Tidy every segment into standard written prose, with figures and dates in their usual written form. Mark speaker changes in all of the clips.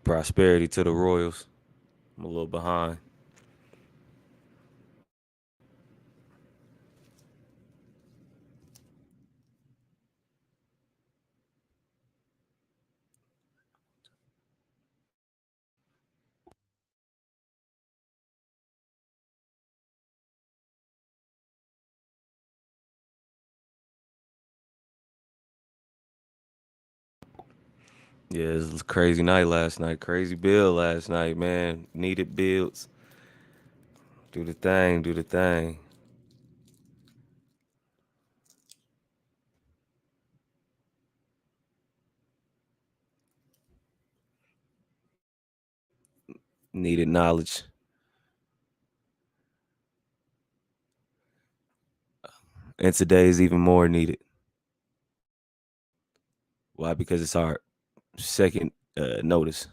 Speaker 1: Prosperity to the Royals. I'm a little behind. Yeah, it was a crazy night last night. Crazy build last night, man. Needed builds. Do the thing, do the thing. Needed knowledge. And today is even more needed. Why? Because it's our second notice.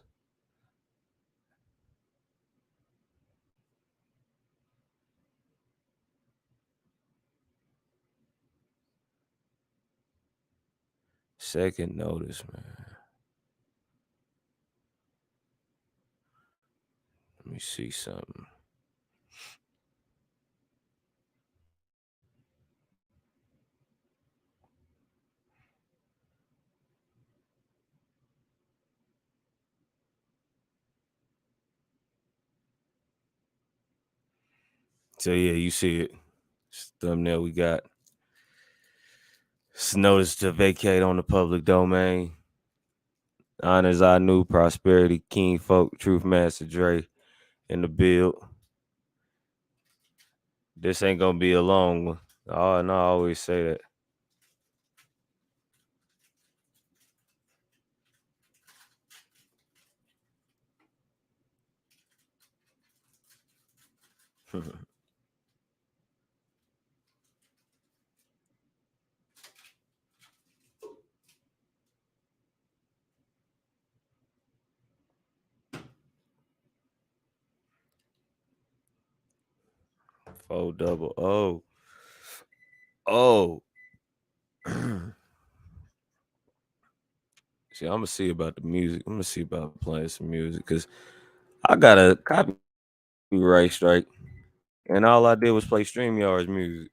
Speaker 1: Second notice, man. Let me see something. So yeah, you see it. It's the thumbnail we got. It's notice to vacate on the public domain. Honors I knew prosperity, King Folk, Truth Master Dre in the build. This ain't gonna be a long one. Oh, and I always say that. Oh, double. Oh. Oh. See, I'm gonna see about the music. I'm gonna see about playing some music because I got a copyright strike, and all I did was play StreamYard's music.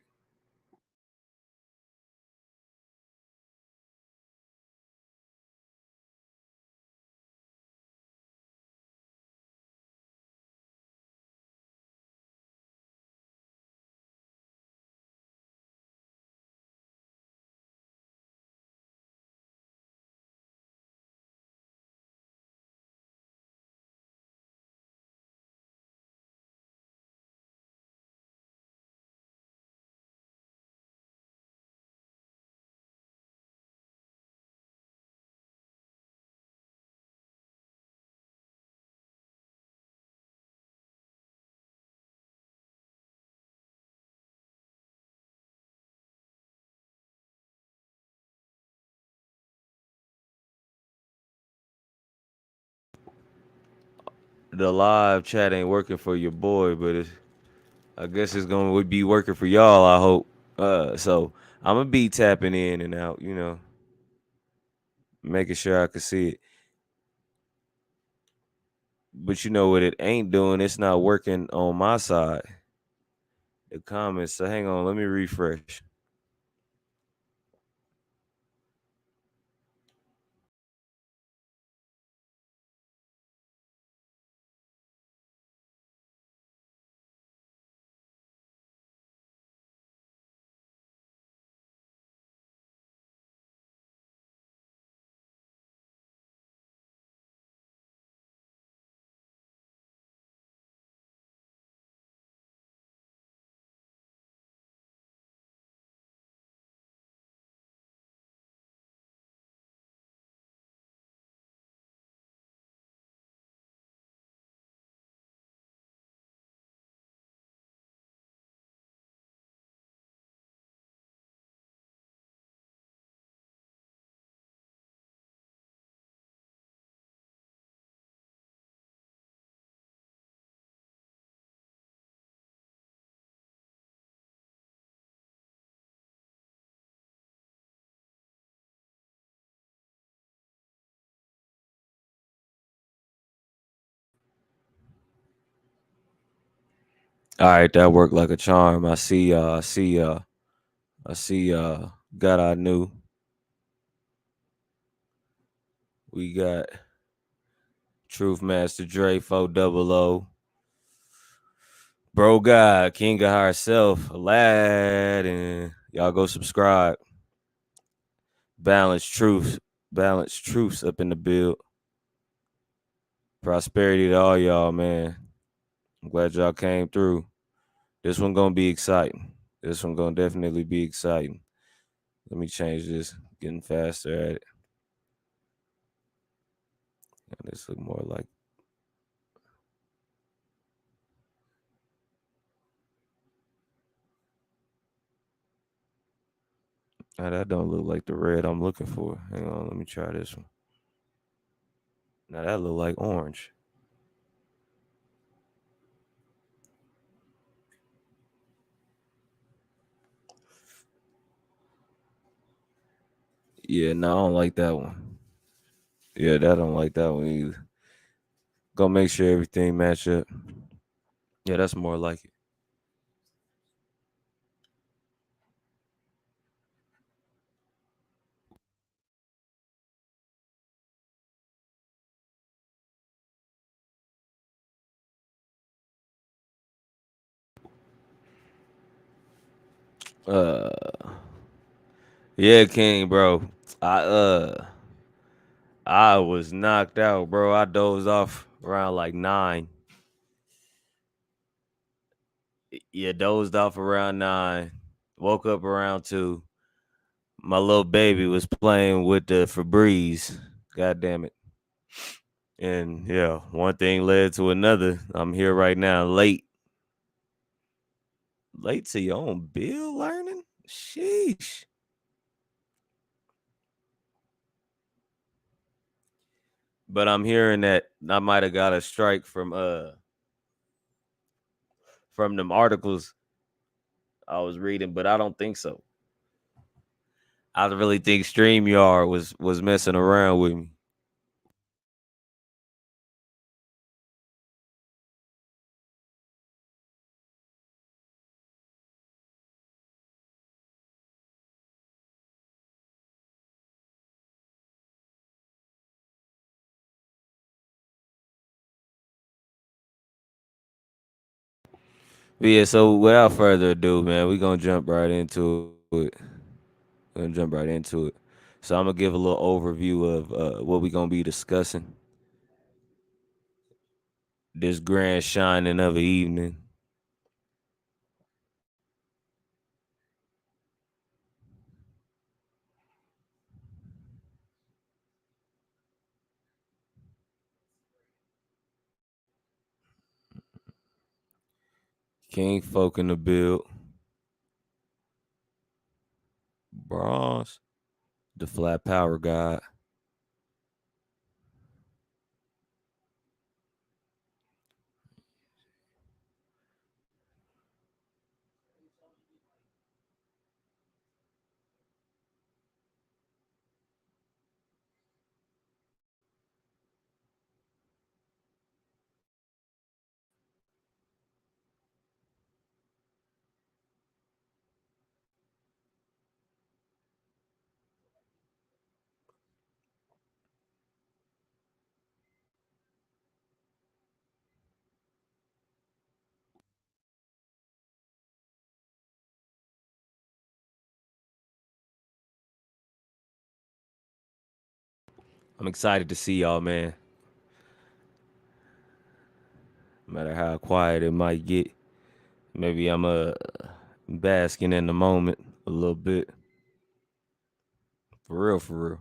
Speaker 1: the live chat ain't working for your boy, but I guess it's gonna be working for y'all. I hope. So I'm gonna be tapping in and out, making sure I can see it. But you know what it ain't doing? It's not working on my side. The comments. So hang on, let me refresh. All right, that worked like a charm. I see y'all. I see y'all. I see y'all. Got our new. We got Truth Master Dre 400. Bro God, King of Herself, Aladdin. Y'all go subscribe. Balance Truth. Balance Truths up in the build. Prosperity to all y'all, man. I'm glad y'all came through. This one gonna be exciting. This one gonna definitely be exciting. Let me change this. Getting faster at it. This look more like. Now that don't look like the red I'm looking for. Hang on, let me try this one. Now that look like orange. Yeah, no, I don't like that one. Yeah, that don't like that one either. Go make sure everything match up. Yeah, that's more like it. Uh, yeah, King, bro. I I was knocked out, bro. I dozed off around like 9. Yeah, dozed off around 9. Woke up around 2. My little baby was playing with the Febreze. God damn it. And yeah, one thing led to another. I'm here right now, late. Late to your own bill learning? Sheesh. But I'm hearing that I might have got a strike from them articles I was reading, but I don't think so. I really think StreamYard was messing around with me. But yeah, so without further ado, man, we're gonna jump right into it. Gonna jump right into it. So I'm gonna give a little overview of what we're gonna be discussing this grand shining of the evening. King folk in the build. Bronze. The flat power god. I'm excited to see y'all, man. No matter how quiet it might get, maybe I'm basking in the moment a little bit. For real, for real.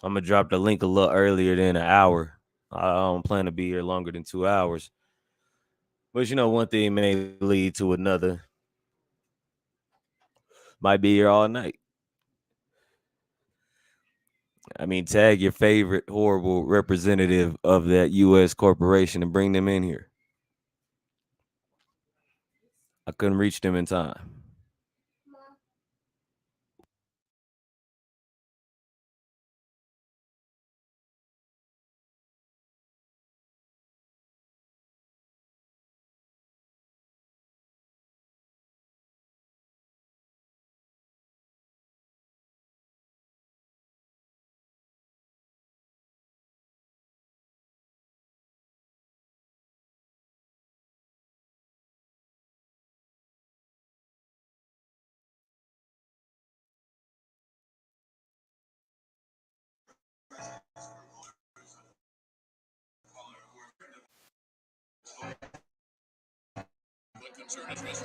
Speaker 1: I'm gonna drop the link a little earlier than an hour. I don't plan to be here longer than 2 hours. But one thing may lead to another. Might be here all night. I mean, tag your favorite horrible representative of that U.S. corporation and bring them in here. I couldn't reach them in time.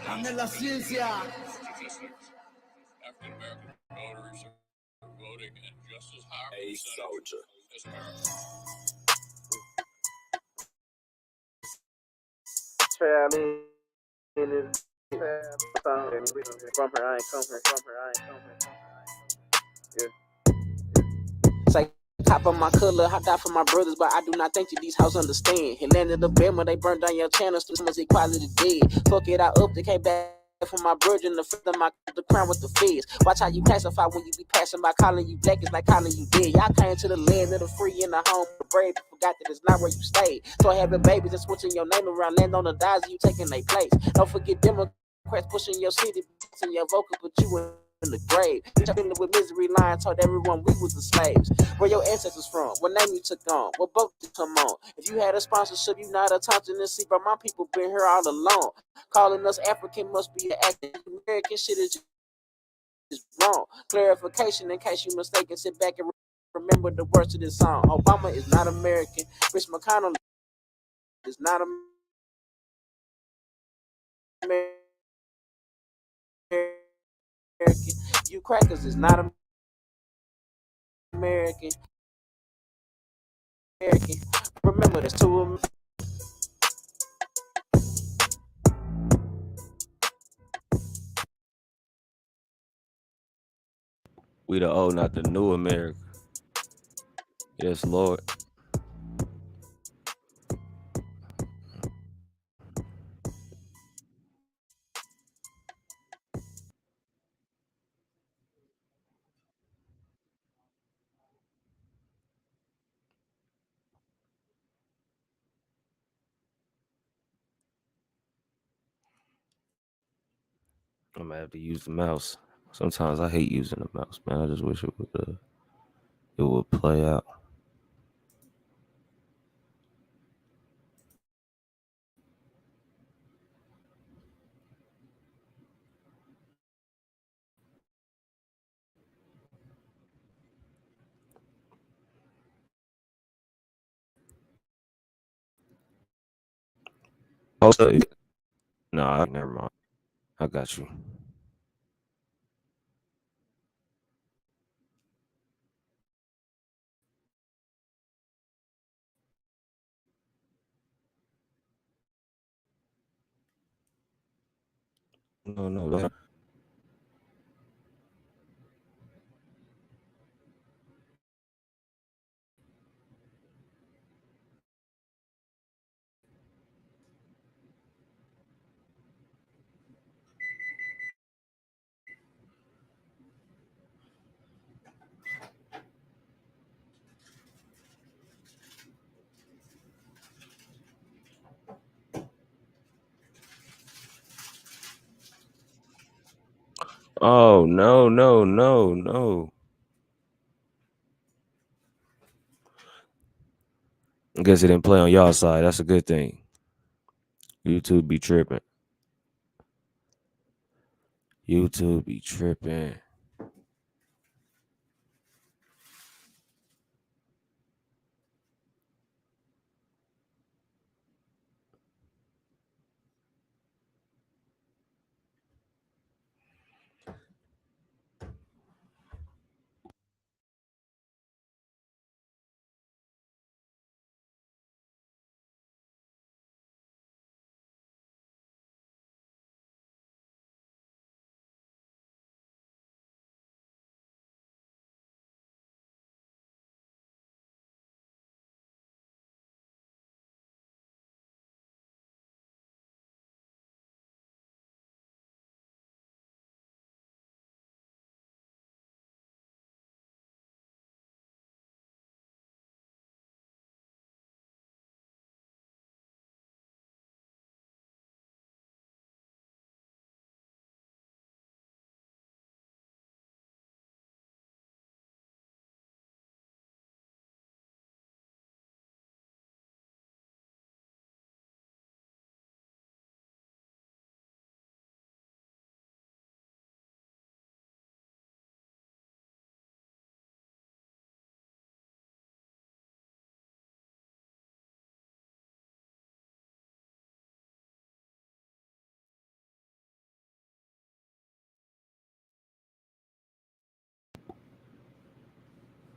Speaker 2: Ame la ciencia. A soldier. Traveling in this from her, I ain't come here, from her, I ain't come here. Yeah. Say, cop on my color, I die for my brothers, but I do not think that these hoes understand. He landed the bed when they burned down your channels, too much equality dead. Fuck it, I up, they came back for my virgin, the friend of my the crown with the feds. Watch how you classify when you be passing by, calling you black, it's like calling you dead. Y'all came to the land of the free and the home of the brave, but forgot that it's not where you stayed. So having babies and switching your name around, land on the dies, you taking their place. Don't forget Democrats pushing your city, pushing your vocal, but you in the grave. Dealing with misery lines, told everyone we was the slaves. Where your ancestors from? What name you took on? What boat you come on? If you had a sponsorship, you not a Thompson and see, but my people been here all along. Calling us African must be an act. American shit is wrong. Clarification in case you mistaken. Sit back and remember the words of this song. Obama is not American. Rich McConnell is not American. You crackers is not American. Remember, there's two of them.
Speaker 1: We the old, not the new America. Yes, Lord. I'm gonna have to use the mouse. Sometimes I hate using the mouse, man. I just wish it would play out. Oh, no, never mind. I got you. No, no. Oh, no, no, no, no. I guess it didn't play on y'all side. That's a good thing. YouTube be tripping. YouTube be tripping.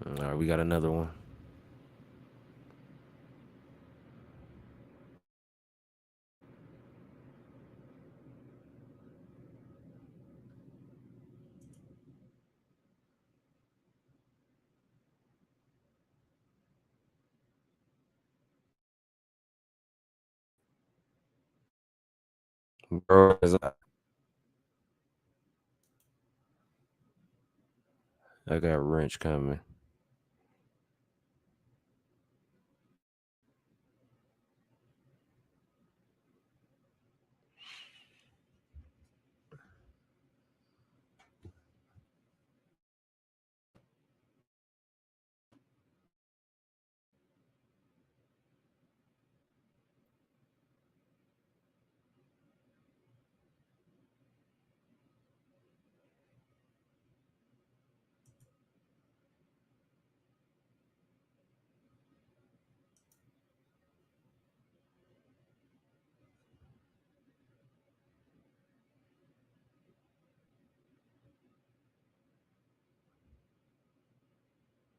Speaker 1: All right, we got another one. Bro, I got wrench coming.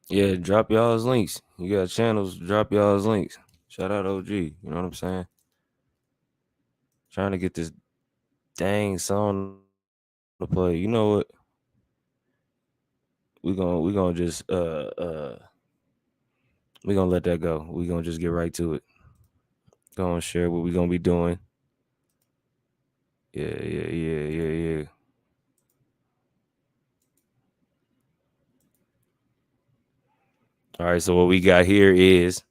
Speaker 1: Yeah, drop y'all's links. You got channels, drop y'all's links. Shout out OG. You know what I'm saying? Trying to get this dang song to play. You know what? We gonna just we gonna let that go. We gonna just get right to it. Gonna share what we gonna be doing. Yeah. All right, so what we got here is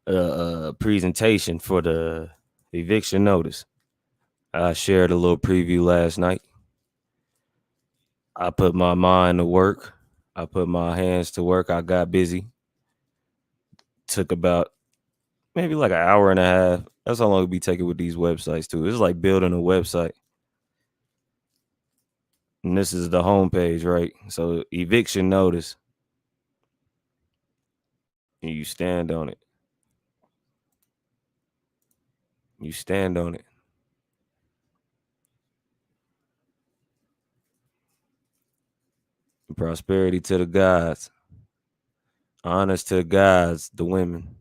Speaker 1: a presentation for the eviction notice. I shared a little preview last night. I put my mind to work. I put my hands to work. I got busy. Took about maybe like an hour and a half. That's how long it be taking with these websites too. It's like building a website. And this is the homepage, right? So eviction notice. And you stand on it. You stand on it. Prosperity to the gods. Honest to the gods, the women.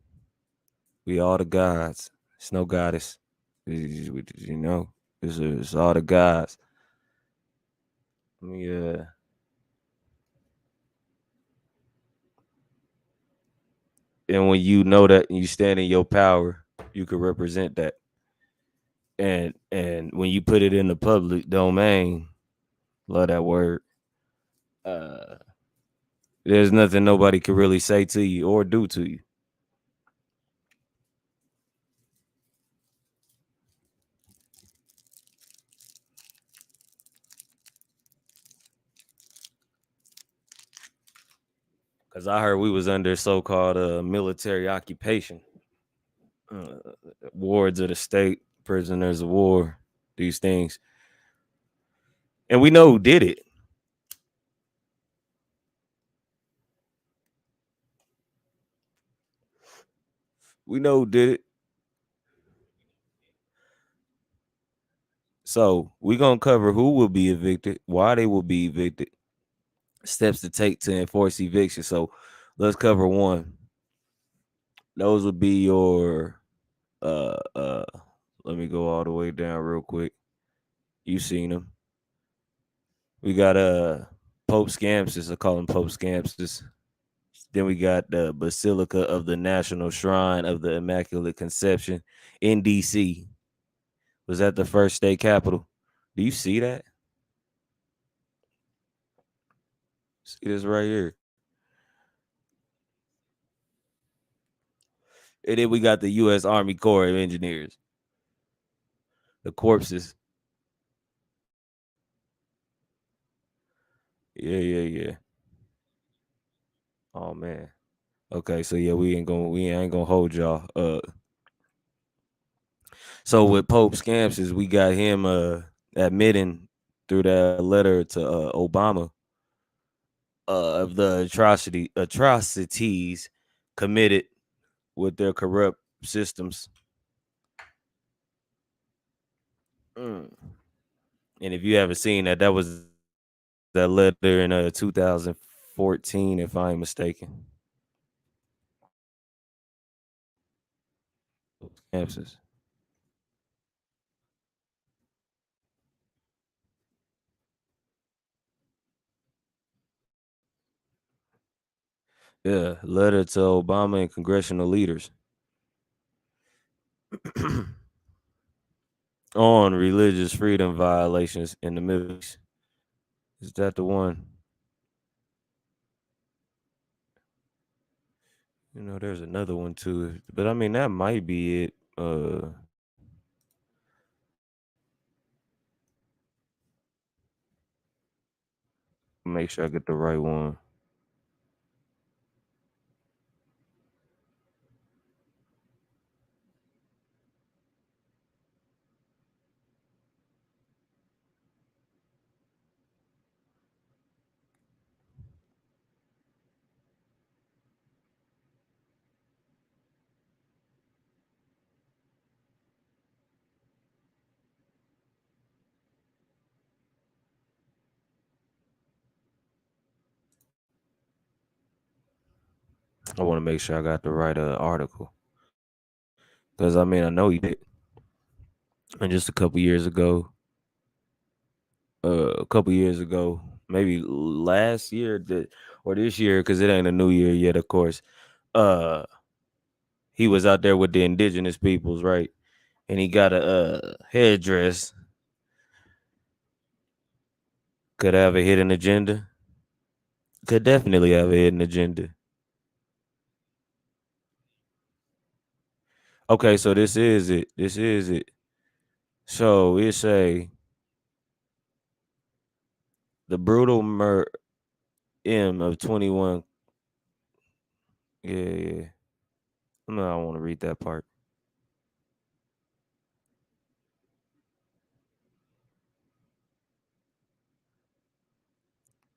Speaker 1: We all the gods. It's no goddess. You know, it's all the gods. Let me and when you know that and you stand in your power, you can represent that. And when you put it in the public domain, love that word. Uh, there's nothing nobody can really say to you or do to you. Cause I heard we was under so-called military occupation, uh, wards of the state, prisoners of war, these things, and we know who did it. We know who did it. So we gonna cover who will be evicted, why they will be evicted, steps to take to enforce eviction. So let's cover one. Those would be your uh uh let me go all the way down real quick. You seen them. We got Pope Scamsis, I call him Pope Scamsis. Then we got the Basilica of the National Shrine of the Immaculate Conception in DC. Was that the first state capital? Do you see that? See this right here. And then we got the U.S. Army Corps of Engineers. The corpses. Yeah. Oh man. Okay, so yeah, we ain't gonna hold y'all. So with Pope Scamps we got him admitting through that letter to Obama of the atrocities committed with their corrupt systems. Mm. And if you haven't seen that, that was that letter in 2015 14, if I ain't mistaken. Campuses. Yeah, letter to Obama and congressional leaders on religious freedom violations in the Middle East. Is that the one? There's another one too, but I mean that might be it. Make sure I get the right one. I want to make sure I got the right article because I mean I know he did, and just a couple years ago, maybe last year or this year, because it ain't a new year yet, of course. Uh, he was out there with the indigenous peoples, right? And he got a headdress. Could have a hidden agenda. Could definitely have a hidden agenda. Okay, so this is it. This is it. So it's the brutal M of 21. Yeah, yeah. No, I don't want to read that part.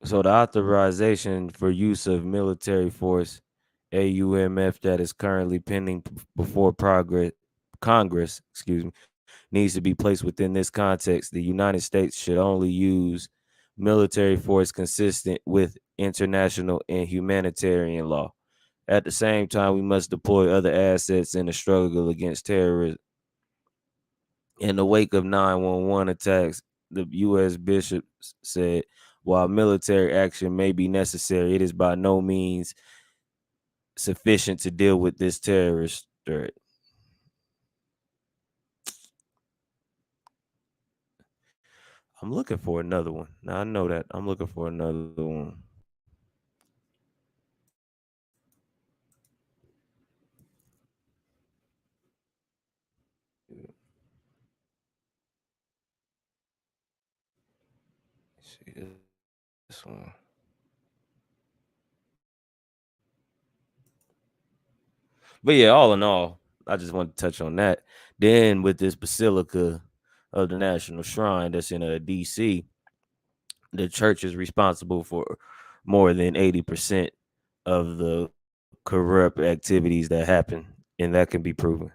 Speaker 1: So the authorization for use of military force, AUMF, that is currently pending before Congress, needs to be placed within this context. The United States should only use military force consistent with international and humanitarian law. At the same time, we must deploy other assets in the struggle against terrorism. In the wake of 911 attacks, the U.S. bishop said, while military action may be necessary, it is by no means sufficient to deal with this terrorist threat. I'm looking for another one. Now I know that. I'm looking for another one. See this one. But yeah, all in all, I just want to touch on that. Then with this Basilica of the National Shrine that's in DC, the church is responsible for more than 80% of the corrupt activities that happen, and that can be proven.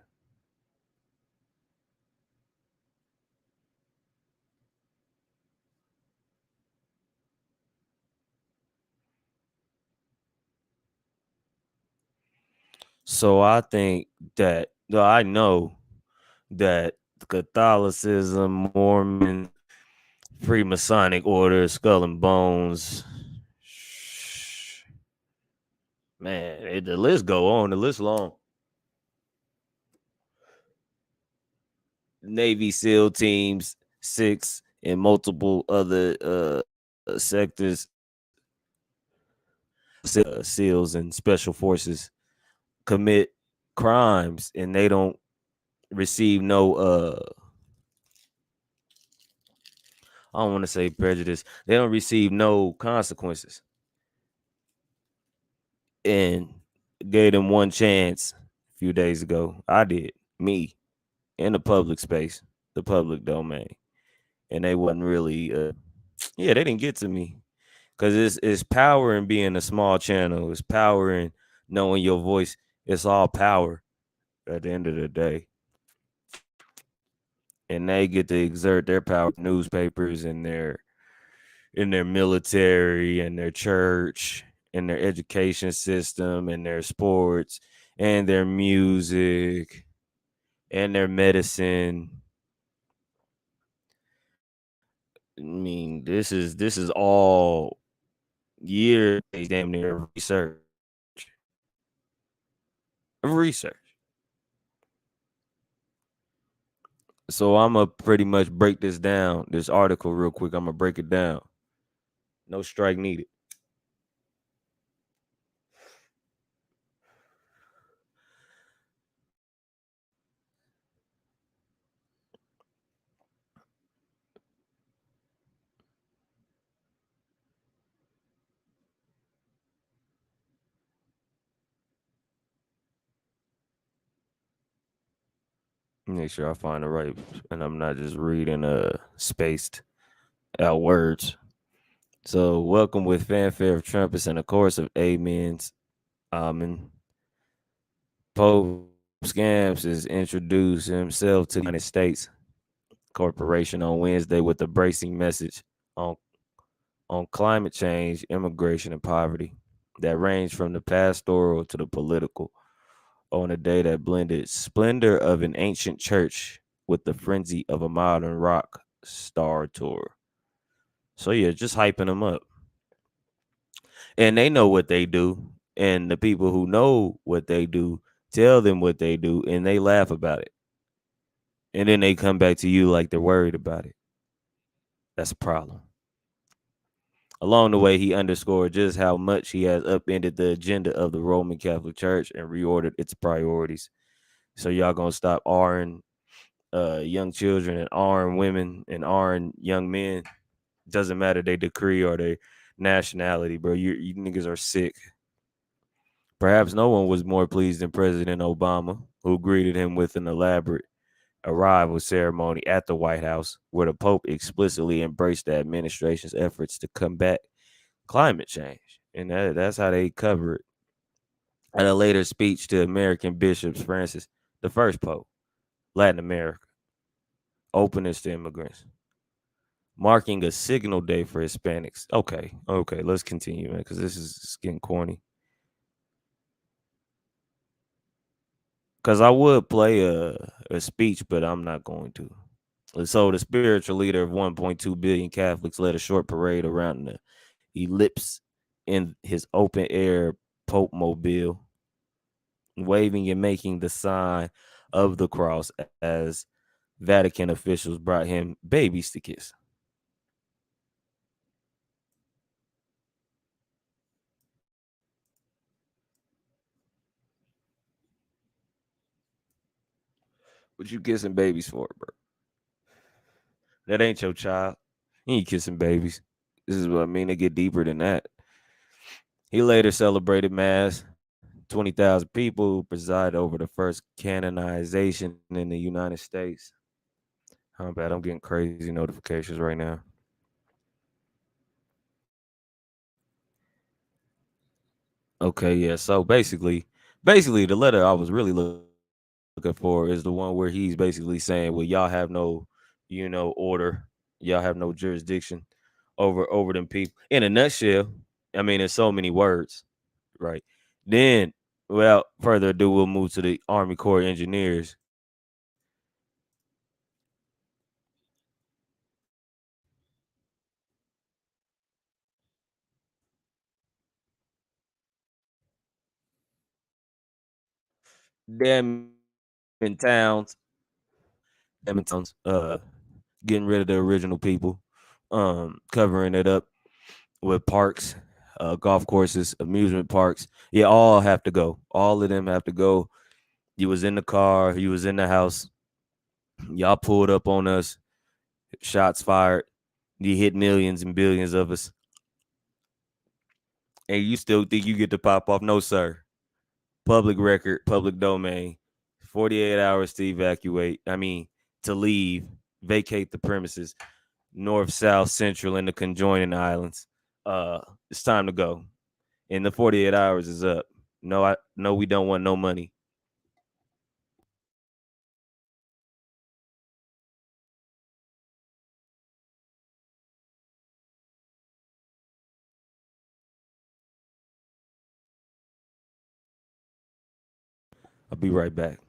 Speaker 1: So I think that, though I know that Catholicism, Mormon, Freemasonic order, Skull and Bones, man, the list go on. The list long. Navy SEAL teams, six, and multiple other sectors, SEALs and special forces commit crimes, and they don't receive no I don't want to say prejudice. They don't receive no consequences. And gave them one chance a few days ago. I did, me, in the public space, the public domain, and they wasn't really. Yeah, they didn't get to me because it's power in being a small channel. It's power in knowing your voice. It's all power at the end of the day, and they get to exert their power. Newspapers and their in their military and their church in their education system and their sports and their music and their medicine. I mean, this is all years damn near of research. Of research. So I'm gonna pretty much break this down, this article real quick. I'm gonna break it down. No strike needed. Make sure I find the right, and I'm not just reading spaced out words. So welcome with fanfare of trumpets and a chorus of amens. Amen. Pope Scamps is introduced himself to the United States Corporation on Wednesday with a bracing message on climate change, immigration, and poverty that ranged from the pastoral to the political on a day that blended splendor of an ancient church with the frenzy of a modern rock star tour. So yeah, just hyping them up. And they know what they do. And the people who know what they do tell them what they do and they laugh about it. And then they come back to you like they're worried about it. That's a problem. Along the way, he underscored just how much he has upended the agenda of the Roman Catholic Church and reordered its priorities. So y'all gonna stop R-ing young children and R-ing women and R-ing young men. Doesn't matter their decree or their nationality, bro. You niggas are sick. Perhaps no one was more pleased than President Obama, who greeted him with an elaborate arrival ceremony at the White House, where the Pope explicitly embraced the administration's efforts to combat climate change. And that's how they cover it. At a later speech to American bishops, Francis, the first Pope, Latin America, openness to immigrants, marking a signal day for Hispanics. Okay, let's continue, man, because this is getting corny. Because I would play a speech, but I'm not going to. So the spiritual leader of 1.2 billion Catholics led a short parade around the ellipse in his open air Pope mobile, waving and making the sign of the cross as Vatican officials brought him babies to kiss. What you kissing babies for, bro? That ain't your child. You ain't kissing babies. This is what I mean. They get deeper than that. He later celebrated Mass. 20,000 people who presided over the first canonization in the United States. How bad I'm getting crazy notifications right now. Okay, yeah. So basically, the letter I was really looking for is the one where he's basically saying, "Well, y'all have no, order. Y'all have no jurisdiction over them people." In a nutshell, I mean, there's so many words, right? Then, without further ado, we'll move to the Army Corps Engineers. Damn in towns, damn in towns, getting rid of the original people, covering it up with parks, golf courses, amusement parks. Yeah, all have to go. All of them have to go. You was in the car, you was in the house, y'all pulled up on us, shots fired, you hit millions and billions of us, and you still think you get to pop off? No, sir. Public record, public domain. 48 hours to evacuate. I mean, to leave, vacate the premises, north, south, central, and the conjoining islands. It's time to go. And the 48 hours is up. No, we don't want no money. I'll be right back.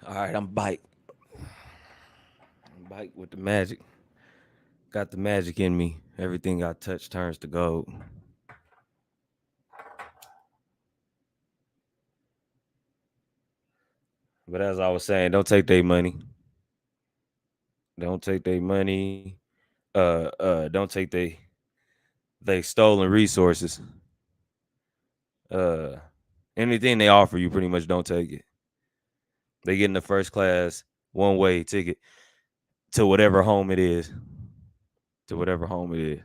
Speaker 1: All right, I'm bike. I'm bike with the magic. Got the magic in me. Everything I touch turns to gold. But as I was saying, don't take their money. Don't take their money. Don't take they stolen resources. Uh, Anything they offer you, pretty much don't take it. They get in the first class one way ticket to whatever home it is. To whatever home it is.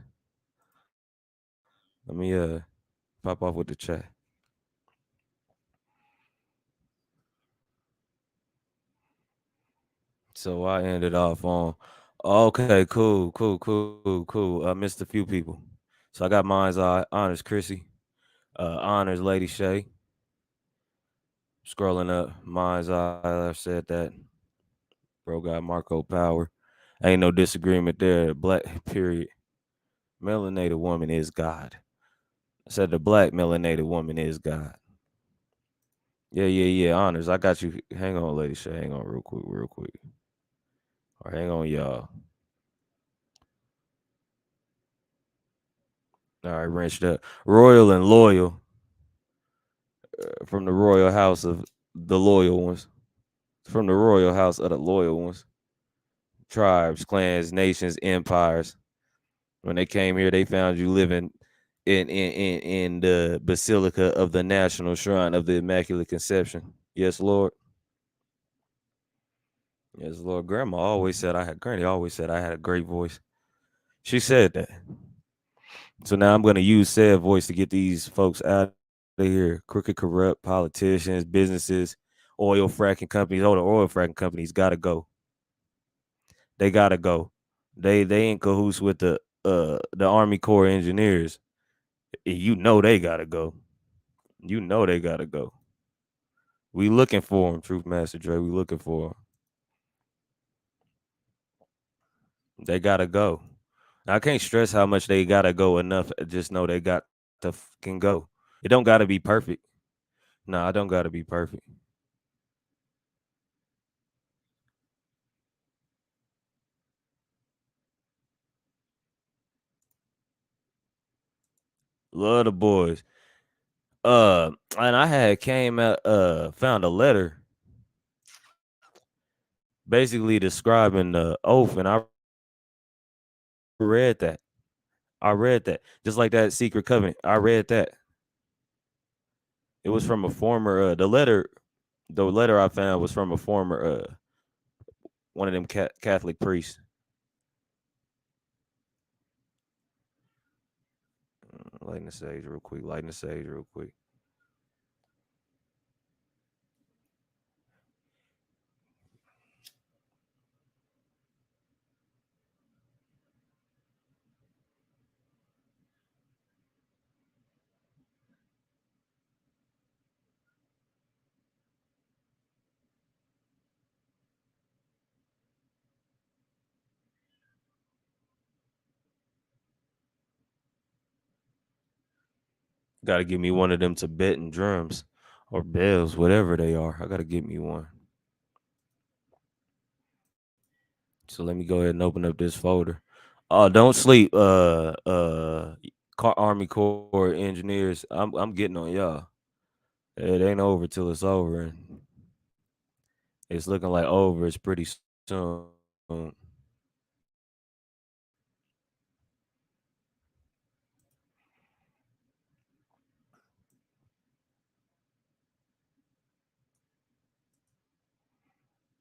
Speaker 1: Let me pop off with the chat. So I ended off on okay, cool. I missed a few people. So I got mine's honors Chrissy, honors Lady Shay. Scrolling up, mine's I said that. Bro got Marco Power. Ain't no disagreement there. Black period. Melanated woman is God. I said the black melanated woman is God. Yeah. Honors. I got you. Hang on, Lady Shay. Hang on real quick. Or hang on, y'all. All right, wrenched up. Royal and loyal from the royal house of the loyal ones. From the royal house of the loyal ones. Tribes, clans, nations, empires. When they came here, they found you living in the Basilica of the National Shrine of the Immaculate Conception. Yes, Lord. Yes, Lord. Granny always said I had a great voice. She said that. So now I'm gonna use said voice to get these folks out of here. Crooked, corrupt politicians, businesses, oil fracking companies. Oh, the oil fracking companies gotta go. They gotta go. They in cahoots with the Army Corps engineers. You know they gotta go. You know they gotta go. We looking for them, Truth Master Dre. We looking for them. They gotta go. I can't stress how much they gotta go enough. Just know they got to fucking go. It don't gotta be perfect. Nah, I don't gotta be perfect. Love the boys. And I had came out, found a letter basically describing the oath, and I read that. I read that. Just like that secret covenant. I read that. It was from a former the letter I found was from a former one of them Catholic priests. Lighting the sage real quick. Lighting the sage real quick. Got to give me one of them Tibetan drums or bells, whatever they are. I got to get me one. So let me go ahead and open up this folder. Don't sleep, Army Corps engineers. I'm getting on y'all. It ain't over till it's over, and it's looking like over. It's pretty soon.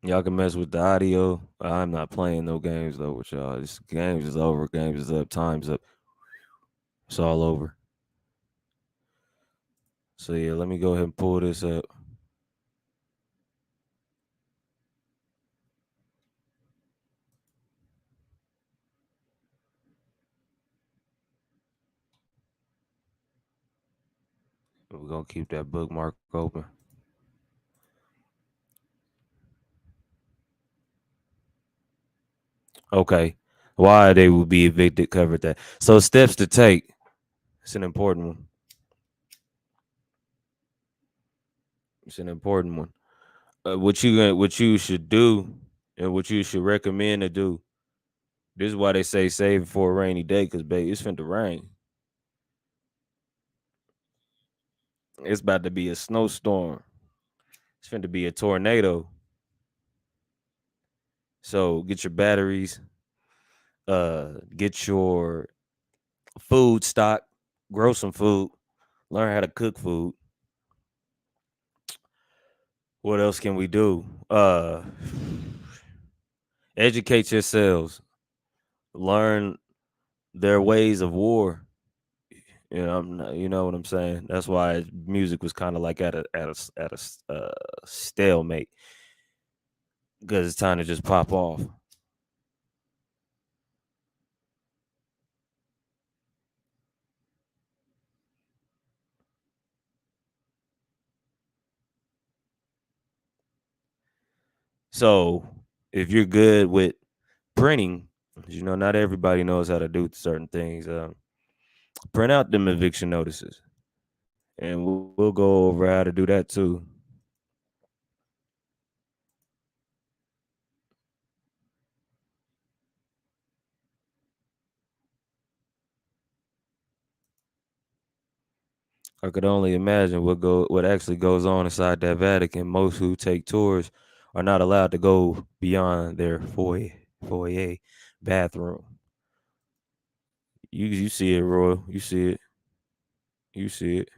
Speaker 1: Y'all can mess with the audio. I'm not playing no games though with y'all. This games is over. Games is up. Time's up. It's all over. So yeah, let me go ahead and pull this up. We're gonna keep that bookmark open. Okay. Why they will be evicted covered that. So steps to take. It's an important one. It's an important one. What you should do and what you should recommend to do. This is why they say save it for a rainy day, because baby, it's finna rain. It's about to be a snowstorm. It's finna be a tornado. So get your batteries, get your food stock, grow some food, learn how to cook food. What else can we do? Educate yourselves. Learn their ways of war. You know, you know what I'm saying. That's why music was kind of like at a stalemate, because it's time to just pop off. So if you're good with printing, you know, not everybody knows how to do certain things. Print out them eviction notices, and we'll go over how to do that too. I could only imagine what actually goes on inside that Vatican. Most who take tours are not allowed to go beyond their foyer bathroom. You see it, Royal. You see it. You see it.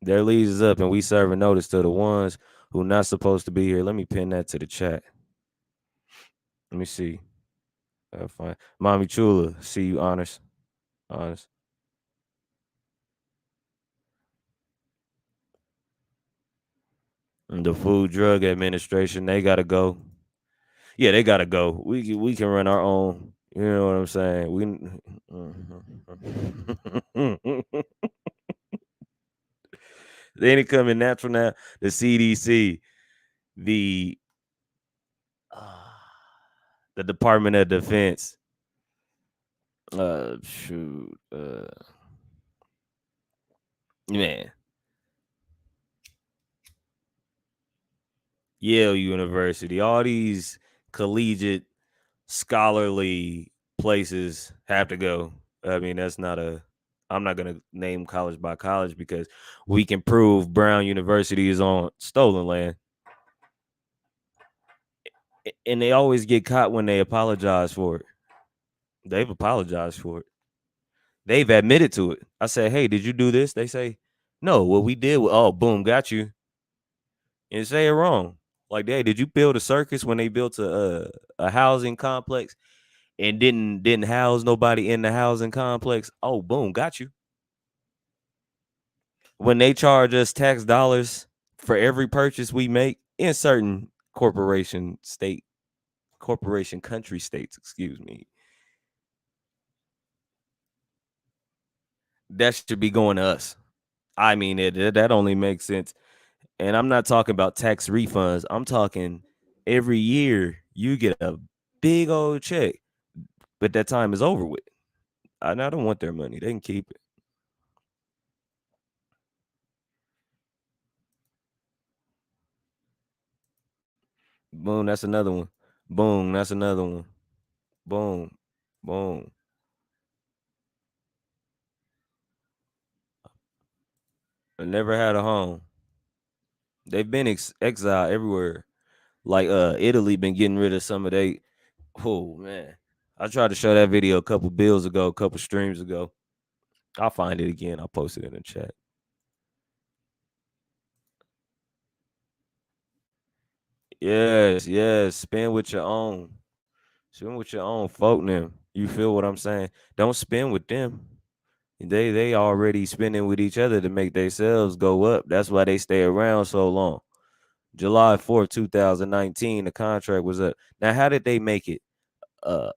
Speaker 1: Their leads is up, and we serving notice to the ones who not supposed to be here. Let me pin that to the chat. Let me see. Fine. Mommy Chula, see you, honest. Honest. And the Food Drug Administration, they gotta go. Yeah, they gotta go. We can run our own. You know what I'm saying? They ain't coming natural now. The CDC, the uh, the Department of Defense. Shoot, man, Yale University. All these collegiate, scholarly places have to go. I mean, that's not a. I'm not gonna name college by college because we can prove Brown University is on stolen land, and they always get caught when they apologize for it. They've apologized for it. They've admitted to it. I said, "Hey, did you do this?" They say, "No." What we did was, oh, boom, got you, and say it wrong. Like, hey, did you build a circus when they built a housing complex and didn't house nobody in the housing complex? Oh, boom, got you. When they charge us tax dollars for every purchase we make in certain corporation country states, excuse me, that should be going to us. I mean, that only makes sense. And I'm not talking about tax refunds. I'm talking every year you get a big old check, but that time is over with. I don't want their money. They can keep it. Boom, that's another one. Boom, that's another one. Boom, boom. I never had a home. They've been exiled everywhere. Like Italy been getting rid of some of they. Oh man, I tried to show that video a couple bills ago, a couple streams ago. I'll find it again. I'll post it in the chat. Yes, yes. Spend with your own. Spend with your own folk them. You feel what I'm saying? Don't spend with them. They already spending with each other to make themselves go up. That's why they stay around so long. July 4th, 2019, the contract was up. Now, how did they make it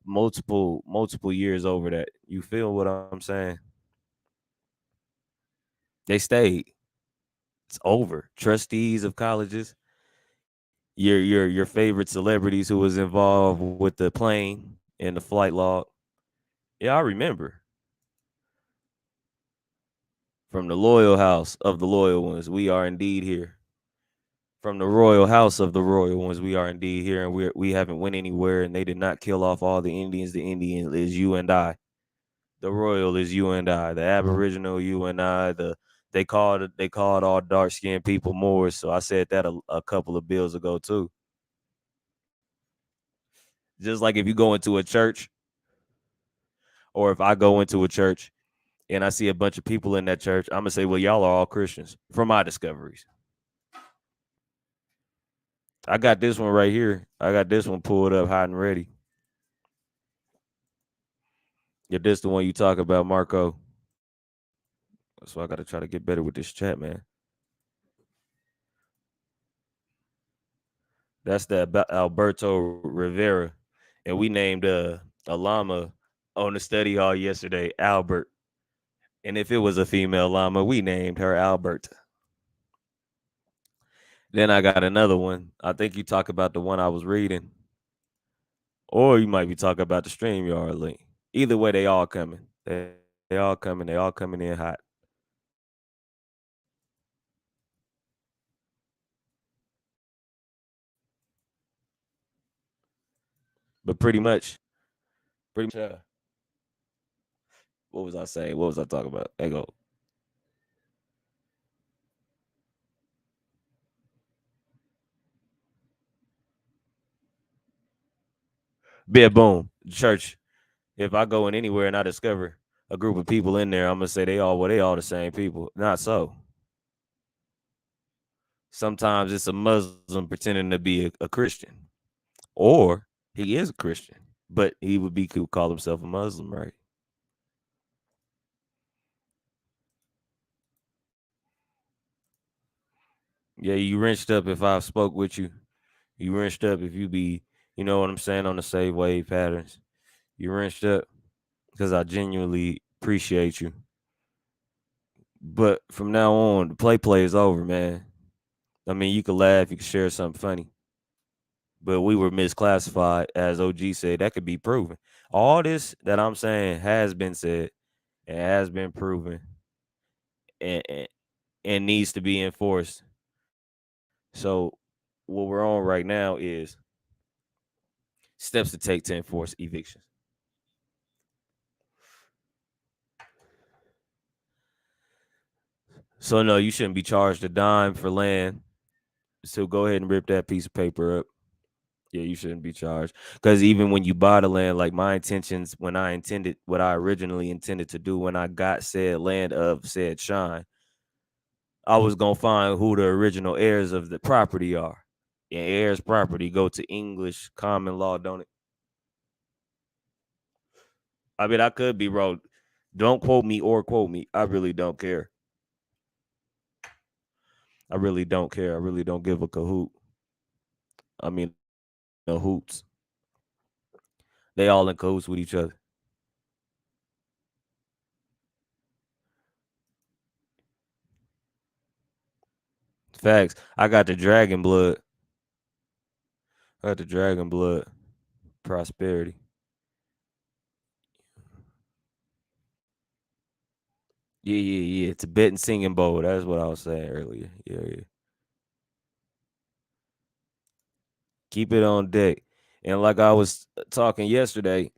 Speaker 1: multiple years over that? You feel what I'm saying? They stayed. It's over. Trustees of colleges, your favorite celebrities who was involved with the plane and the flight log. Yeah, I remember. From the loyal house of the loyal ones, we are indeed here. From the royal house of the royal ones, we are indeed here, and we haven't went anywhere. And they did not kill off all the Indians. The Indian is you and I. The royal is you and I. The Aboriginal you and I. They called all dark skinned people Moors. So I said that a couple of bills ago too. Just like if you go into a church, or if I go into a church and I see a bunch of people in that church, I'm gonna say, well, y'all are all Christians from my discoveries. I got this one right here. I got this one pulled up hot and ready. Yeah, this the one you talk about, Marco. So I gotta try to get better with this chat, man. That's the Alberto Rivera, and we named a llama on the study hall yesterday, Albert. And if it was a female llama, we named her Albert. Then I got another one. I think you talk about the one I was reading, or you might be talking about the StreamYard link. Either way, they all coming. They all coming. They all coming in hot. But pretty much, what was I saying? What was I talking about? There you go. Bid boom. Church. If I go in anywhere and I discover a group of people in there, I'm gonna say they all the same people. Not so. Sometimes it's a Muslim pretending to be a Christian, or he is a Christian, but he would be could call himself a Muslim, right? Yeah, you wrenched up if I spoke with you. You wrenched up if you be, you know what I'm saying, on the same wave patterns. You wrenched up because I genuinely appreciate you. But from now on, the play is over, man. I mean, you could laugh, you could share something funny, but we were misclassified, as OG said. That could be proven. All this that I'm saying has been said and has been proven and, and, and needs to be enforced. So, what we're on right now is steps to take to enforce evictions. So, no, you shouldn't be charged a dime for land. So, go ahead and rip that piece of paper up. Yeah, you shouldn't be charged because even when you buy the land, like my intentions when I intended what I originally intended to do when I got said land of said shine, I was gonna find who the original heirs of the property are. And heirs property go to English common law, don't it? I mean, I could be wrong. Don't quote me or quote me. I really don't care. I really don't care. I really don't give a cahoot. I mean, a hoots. They all in cahoots with each other. Facts. I got the dragon blood. I got the dragon blood. Prosperity. Yeah. Tibetan singing bowl. That's what I was saying earlier. Yeah. Keep it on deck. And like I was talking yesterday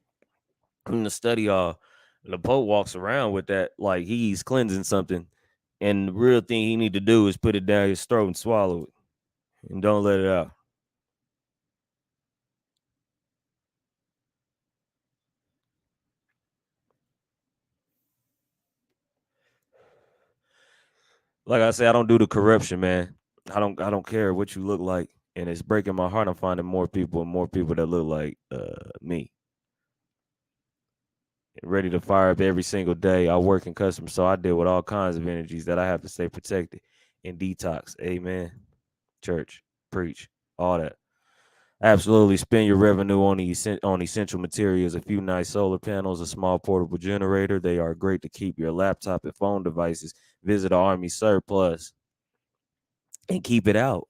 Speaker 1: in the study hall, the Pope walks around with that like he's cleansing something. And the real thing he need to do is put it down his throat and swallow it. And don't let it out. Like I said, I don't do the corruption, man. I don't care what you look like. and it's breaking my heart. I'm finding more people and more people that look like me, ready to fire up every single day. I work in customer, so I deal with all kinds of energies that I have to stay protected and detox. Amen. Church, preach, all that. Absolutely, spend your revenue on on essential materials. A few nice solar panels, a small portable generator. They are great to keep your laptop and phone devices. Visit Army Surplus and keep it out.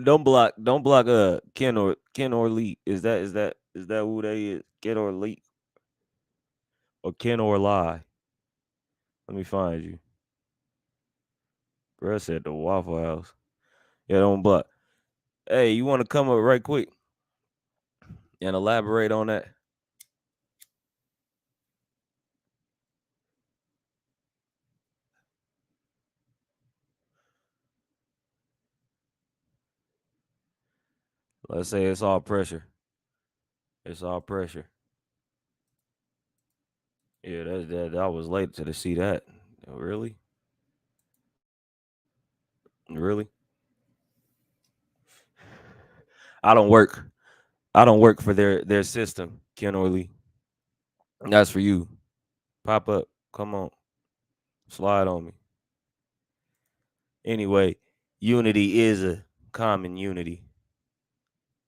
Speaker 1: Don't block Ken or Lee. Is that who they is? Ken or Lee or Ken or Lie? Let me find you. Bro said the Waffle House. Yeah, don't block. Hey, you want to come up right quick and elaborate on that? Let's say it's all pressure. It's all pressure. Yeah, that I was late to see that. Really, really. I don't work. I don't work for their system, Ken or Lee. That's for you. Pop up. Come on. Slide on me. Anyway, unity is a common unity.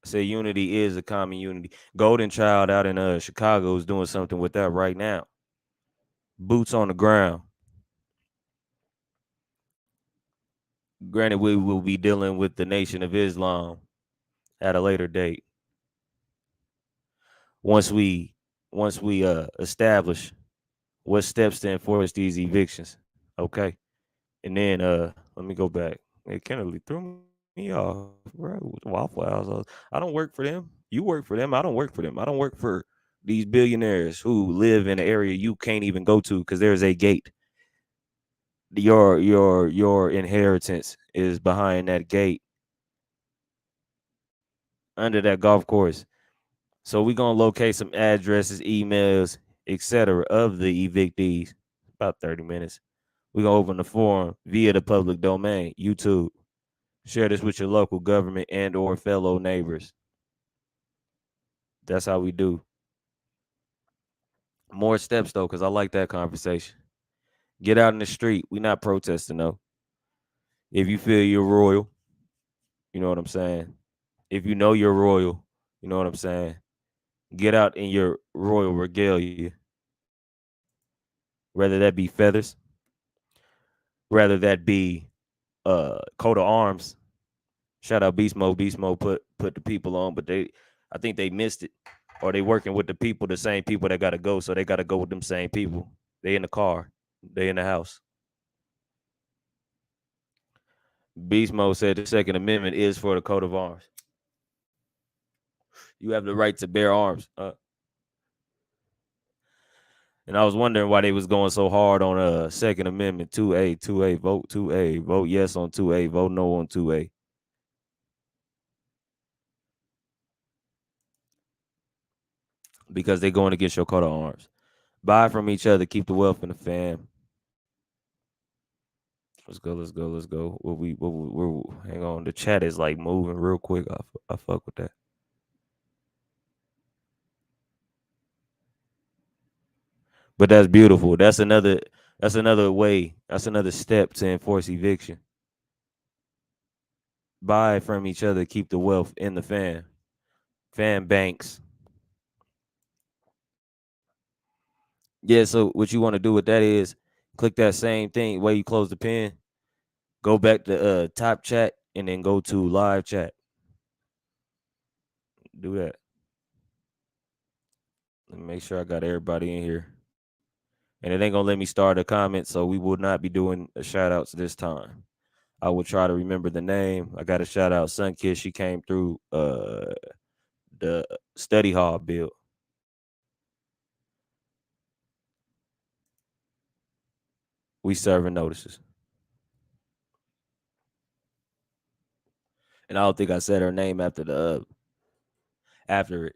Speaker 1: I say unity is a common unity. Golden Child out in Chicago is doing something with that right now. Boots on the ground. Granted, we will be dealing with the Nation of Islam at a later date. Once we establish what steps to enforce these evictions. Okay. And then let me go back. Hey, Kennedy threw me off, bro. Waffle House. I don't work for them. You work for them. I don't work for them. I don't work for these billionaires who live in an area you can't even go to because there's a gate. Your inheritance is behind that gate under that golf course. So we're gonna locate some addresses, emails, etc. of the evictees. About 30 minutes. We're gonna open the forum via the public domain, YouTube. Share this with your local government and or fellow neighbors. That's how we do. More steps though, because I like that conversation. Get out in the street. We not protesting though. If you feel you're royal, you know what I'm saying? If you know you're royal, you know what I'm saying? Get out in your royal regalia, whether that be feathers, whether that be coat of arms. Shout out Beast Mode. Beast Mode put the people on, but I think they missed it. Or they working with the people, the same people that gotta go, so they gotta go with them same people. They in the car. They in the house. Beast Mode said the Second Amendment is for the coat of arms. You have the right to bear arms. And I was wondering why they was going so hard on Second Amendment 2A, vote 2A, vote yes on 2A, vote no on 2A. Because they're going against your coat of arms. Buy from each other, keep the wealth in the fam. Let's go. Hang on. The chat is like moving real quick. I fuck with that. But that's beautiful. That's another way. That's another step to enforce eviction. Buy from each other, keep the wealth in the fam. Fam banks. Yeah, so what you want to do with that is click that same thing where you close the pen, go back to top chat, and then go to live chat. Do that. Let me make sure I got everybody in here. And it ain't gonna let me start a comment, so we will not be doing shout outs this time. I will try to remember the name. I got a shout out Sunkiss. She came through the study hall build. We serving notices. And I don't think I said her name after after it.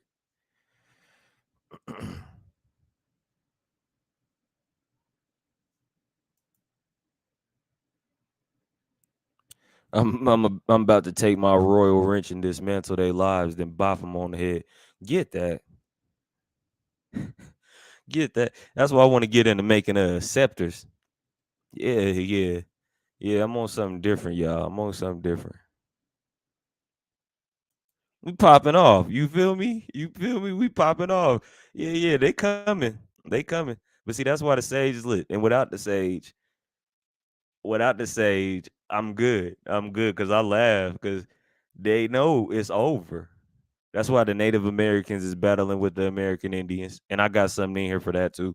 Speaker 1: I'm about to take my royal wrench and dismantle their lives, then bop them on the head. Get that. Get that. That's why I want to get into making scepters. Yeah, yeah. Yeah, I'm on something different, y'all. I'm on something different. We popping off. You feel me? You feel me? We popping off. Yeah, yeah, they coming. They coming. But see, that's why the sage is lit. And without the sage, I'm good. I'm good because I laugh because they know it's over. That's why the Native Americans is battling with the American Indians. And I got something in here for that too.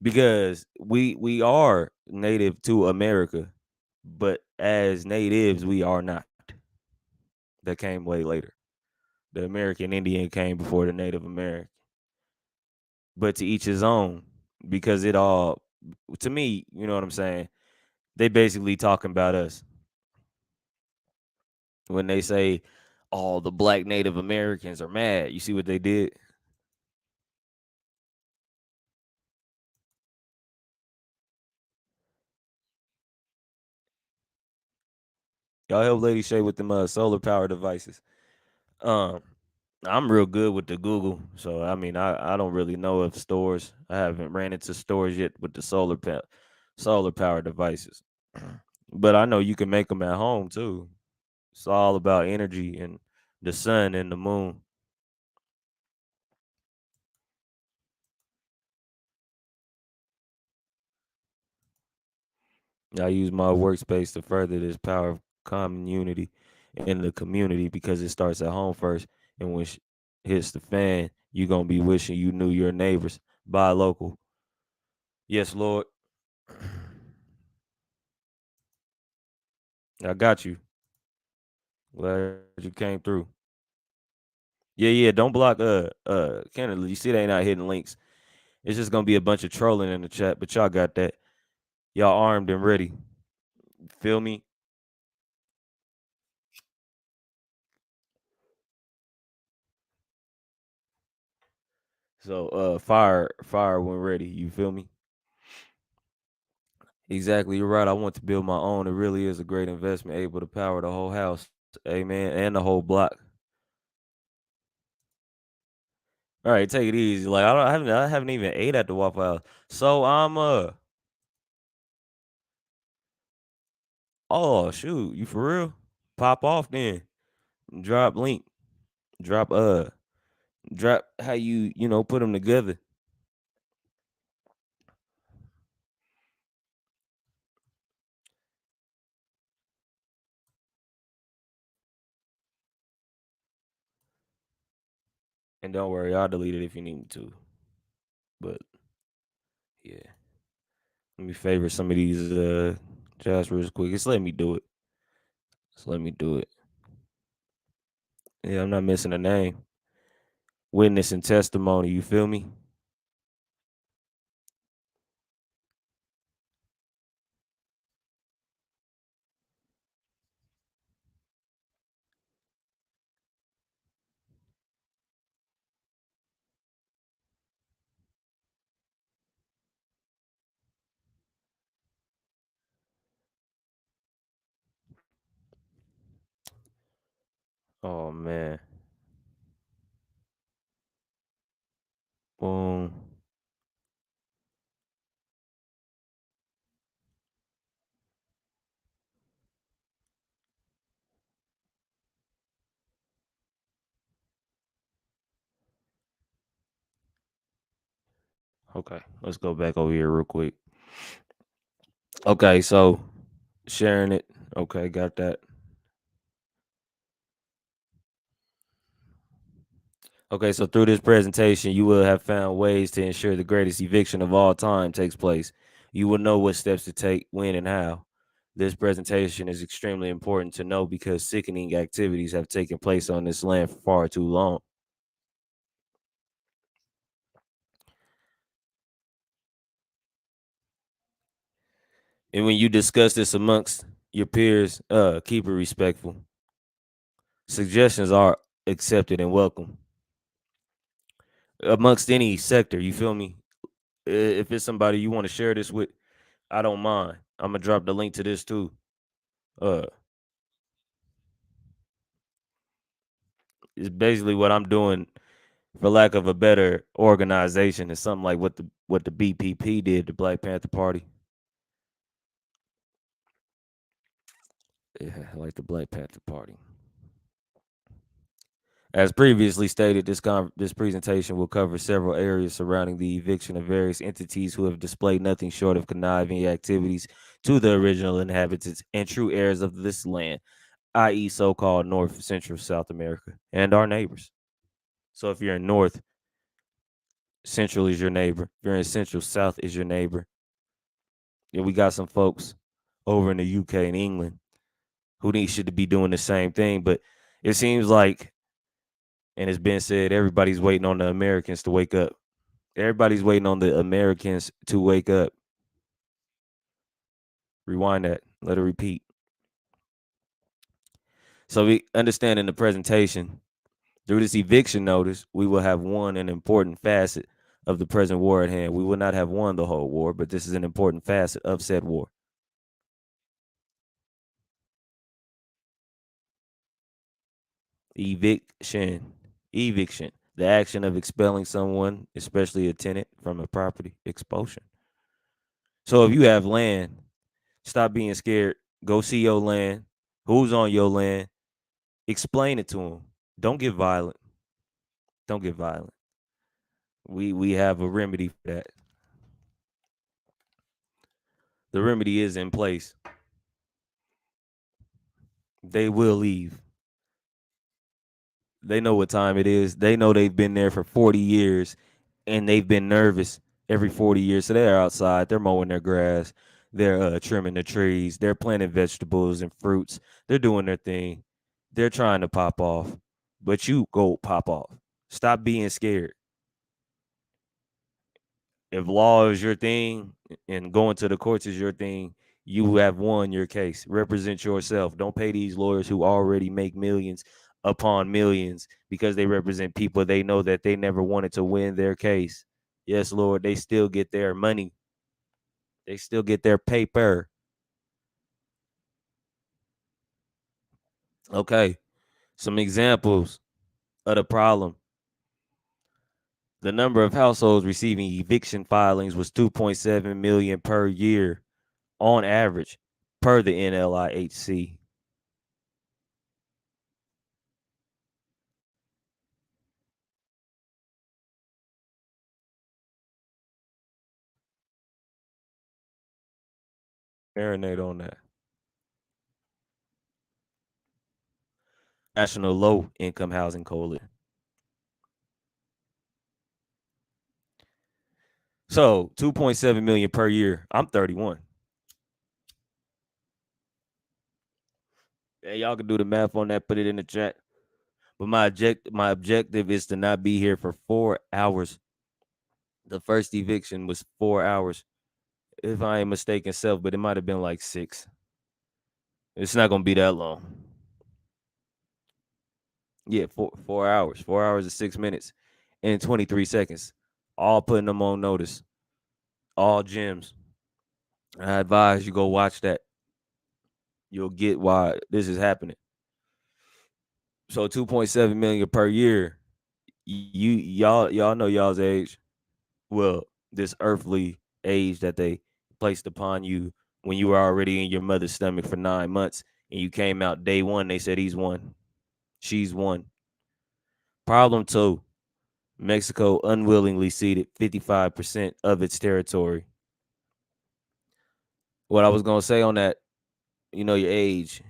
Speaker 1: Because we are native to America, but as natives, we are not. That came way later. The American Indian came before the Native American. But to each his own, because it all, to me, you know what I'm saying? They basically talking about us when they say, "Oh, the black Native Americans are mad." You see what they did? Y'all help Lady Shay with them solar power devices. Um, I'm real good with the Google, so I mean, I don't really know if stores. I haven't ran into stores yet with the solar power devices, but I know you can make them at home too. It's all about energy and the sun and the moon. I use my workspace to further this power of common unity in the community because it starts at home first, and when hits the fan, you gonna be wishing you knew your neighbors. Buy local. Yes, Lord. I got you. Glad you came through. Yeah, yeah. Don't block Kennedy. You see they not hitting links. It's just gonna be a bunch of trolling in the chat, but y'all got that. Y'all armed and ready. Feel me? So fire when ready. You feel me? Exactly. You're right. I want to build my own. It really is a great investment, able to power the whole house. Amen. And the whole block. All right, take it easy. Like I haven't even ate at the Waffle House. So I'm oh shoot, you for real? Pop off then. Drop link. Drop drop how you put them together. And don't worry, I'll delete it if you need me to. But yeah. Let me favor some of these jobs real quick. Just let me do it. Just let me do it. Yeah, I'm not missing a name. Witness and testimony, you feel me? Oh man. Boom. Okay, let's go back over here real quick. Okay, so sharing it. Okay, got that. Okay, so through this presentation, you will have found ways to ensure the greatest eviction of all time takes place. You will know what steps to take, when, and how. This presentation is extremely important to know because sickening activities have taken place on this land for far too long. And when you discuss this amongst your peers, keep it respectful. Suggestions are accepted and welcome amongst any sector. You feel me? If it's somebody you want to share this with, I don't mind. I'm gonna drop the link to this too. Uh, it's basically what I'm doing, for lack of a better organization, is something like what the BPP did, the Black Panther Party. Yeah, like the Black Panther Party. As previously stated, this presentation will cover several areas surrounding the eviction of various entities who have displayed nothing short of conniving activities to the original inhabitants and true heirs of this land, i.e., so called North, Central, South America, and our neighbors. So if you're in North, Central is your neighbor. If you're in Central, South is your neighbor. And we got some folks over in the UK and England who need should be doing the same thing, but it seems like, and it's been said, everybody's waiting on the Americans to wake up. Everybody's waiting on the Americans to wake up. Rewind that. Let it repeat. So we understand in the presentation, through this eviction notice, we will have won an important facet of the present war at hand. We will not have won the whole war, but this is an important facet of said war. Eviction. Eviction. The action of expelling someone, especially a tenant, from a property. Expulsion. So if you have land, stop being scared. Go see your land. Who's on your land? Explain it to them. Don't get violent. Don't get violent. We have a remedy for that. The remedy is in place. They will leave. They know what time it is. They know they've been there for 40 years and they've been nervous every 40 years. So they're outside, they're mowing their grass, they're trimming the trees, they're planting vegetables and fruits. They're doing their thing. They're trying to pop off, but you go pop off. Stop being scared. If law is your thing and going to the courts is your thing, you have won your case. Represent yourself. Don't pay these lawyers who already make millions upon millions because they represent people they know that they never wanted to win their case. Yes, Lord, they still get their money. They still get their paper. Okay, some examples of the problem. The number of households receiving eviction filings was 2.7 million per year on average, per the NLIHC. Marinate on that. National Low Income Housing Coalition. So 2.7 million per year. I'm 31. Hey, y'all can do the math on that. Put it in the chat. But my objective is to not be here for 4 hours. The first eviction was 4 hours, if I ain't mistaken self, but it might have been like 6. It's not gonna be that long. Yeah, 4 hours. 4 hours and 6 minutes and 23 seconds. All putting them on notice. All gyms. I advise you go watch that. You'll get why this is happening. So 2.7 million per year. Y'all know y'all's age. Well, this earthly age that they placed upon you when you were already in your mother's stomach for 9 months and you came out day one. They said he's one. She's one. Problem two. Mexico unwillingly ceded 55% of its territory. What I was gonna say on that, your age,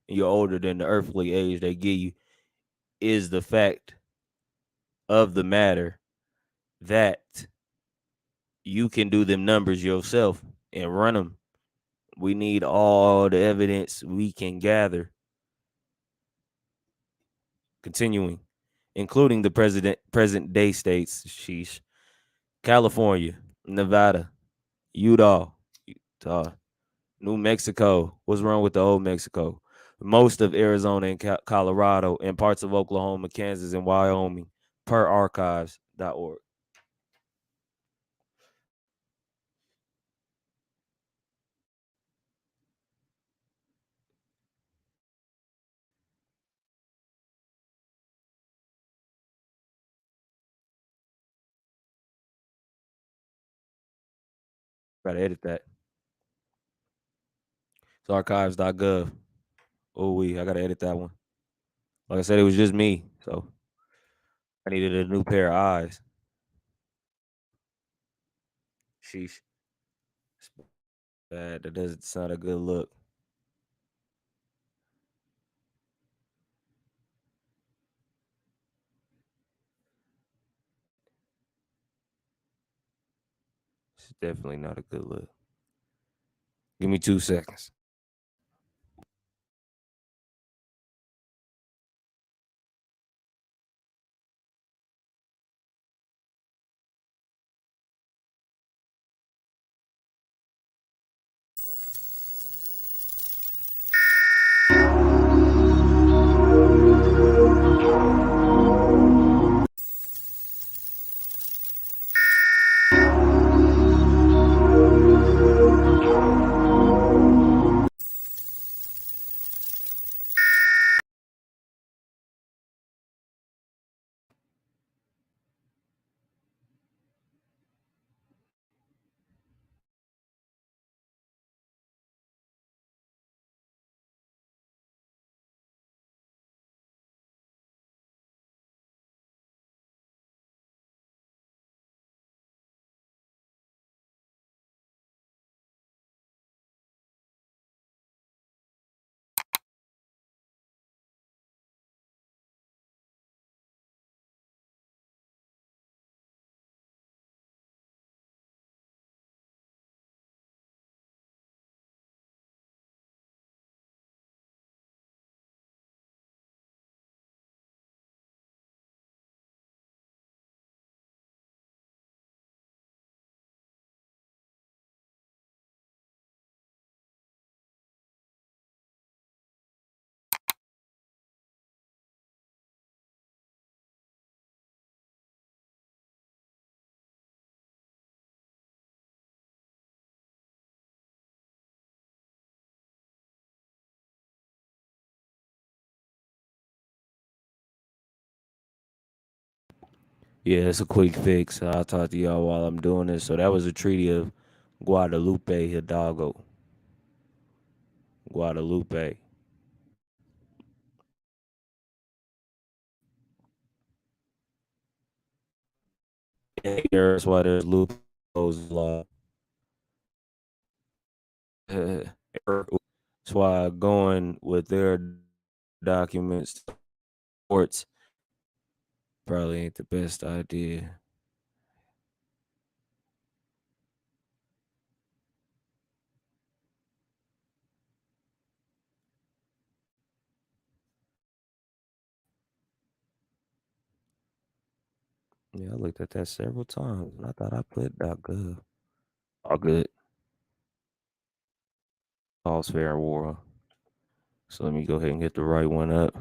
Speaker 1: you're older than the earthly age they give you, is the fact of the matter that you can do them numbers yourself and run them. We need all the evidence we can gather. Continuing, including the present day states, sheesh, California, Nevada, Utah, New Mexico. What's wrong with the old Mexico? Most of Arizona and Colorado, and parts of Oklahoma, Kansas, and Wyoming, per archives.org. Gotta edit that. It's archives.gov. Oh, I gotta edit that one. Like I said, it was just me, so I needed a new pair of eyes. Sheesh, it's bad. That doesn't sound a good look. It's definitely not a good look. Give me 2 seconds. Yeah, it's a quick fix. I'll talk to y'all while I'm doing this. So that was a treaty of Guadalupe Hidalgo. Guadalupe. Yeah, that's why there's loopholes in law. That's why going with their documents to courts probably ain't the best idea. Yeah, I looked at that several times and I thought I put .gov. All good. All's fair in war. So let me go ahead and get the right one up.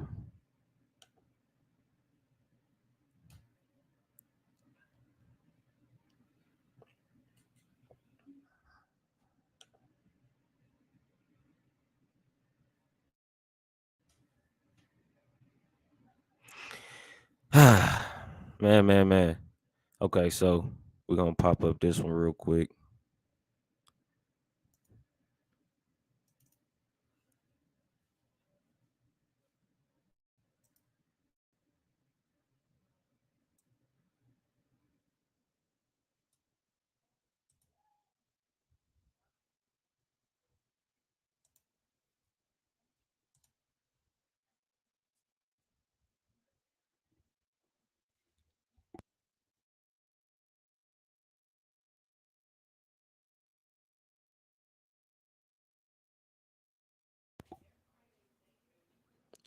Speaker 1: Man. Okay, so we're gonna pop up this one real quick.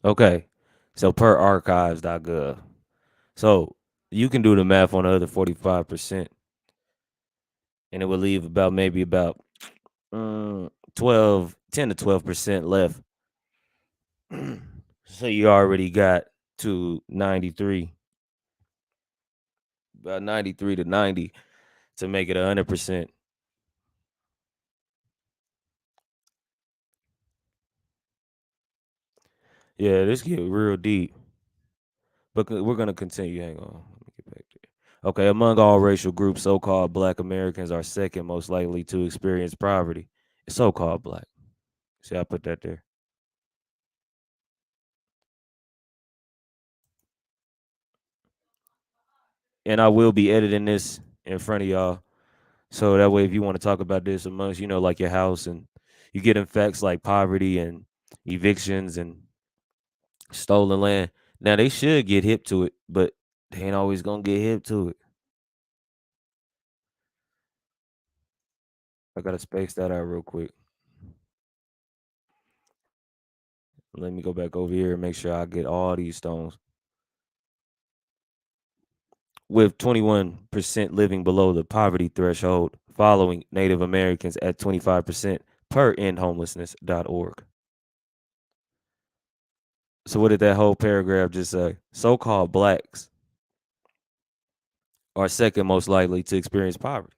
Speaker 1: Okay. So per archives.gov. So you can do the math on the other 45%, and it will leave about maybe about 10 to 12% left. So you already got to 93, about 93 to 90 to make it 100%. Yeah, this get real deep, but we're gonna continue. Hang on, let me get back there. Okay, among all racial groups, so-called Black Americans are second most likely to experience poverty. So-called Black. See, I put that there, and I will be editing this in front of y'all, so that way, if you want to talk about this amongst, like your house, and you get in facts like poverty and evictions and stolen land. Now they should get hip to it, but they ain't always gonna get hip to it. I gotta space that out real quick. Let me go back over here and make sure I get all these stones. With 21% living below the poverty threshold, following Native Americans at 25% per endhomelessness.org. So what did that whole paragraph just say? So-called blacks are second most likely to experience poverty.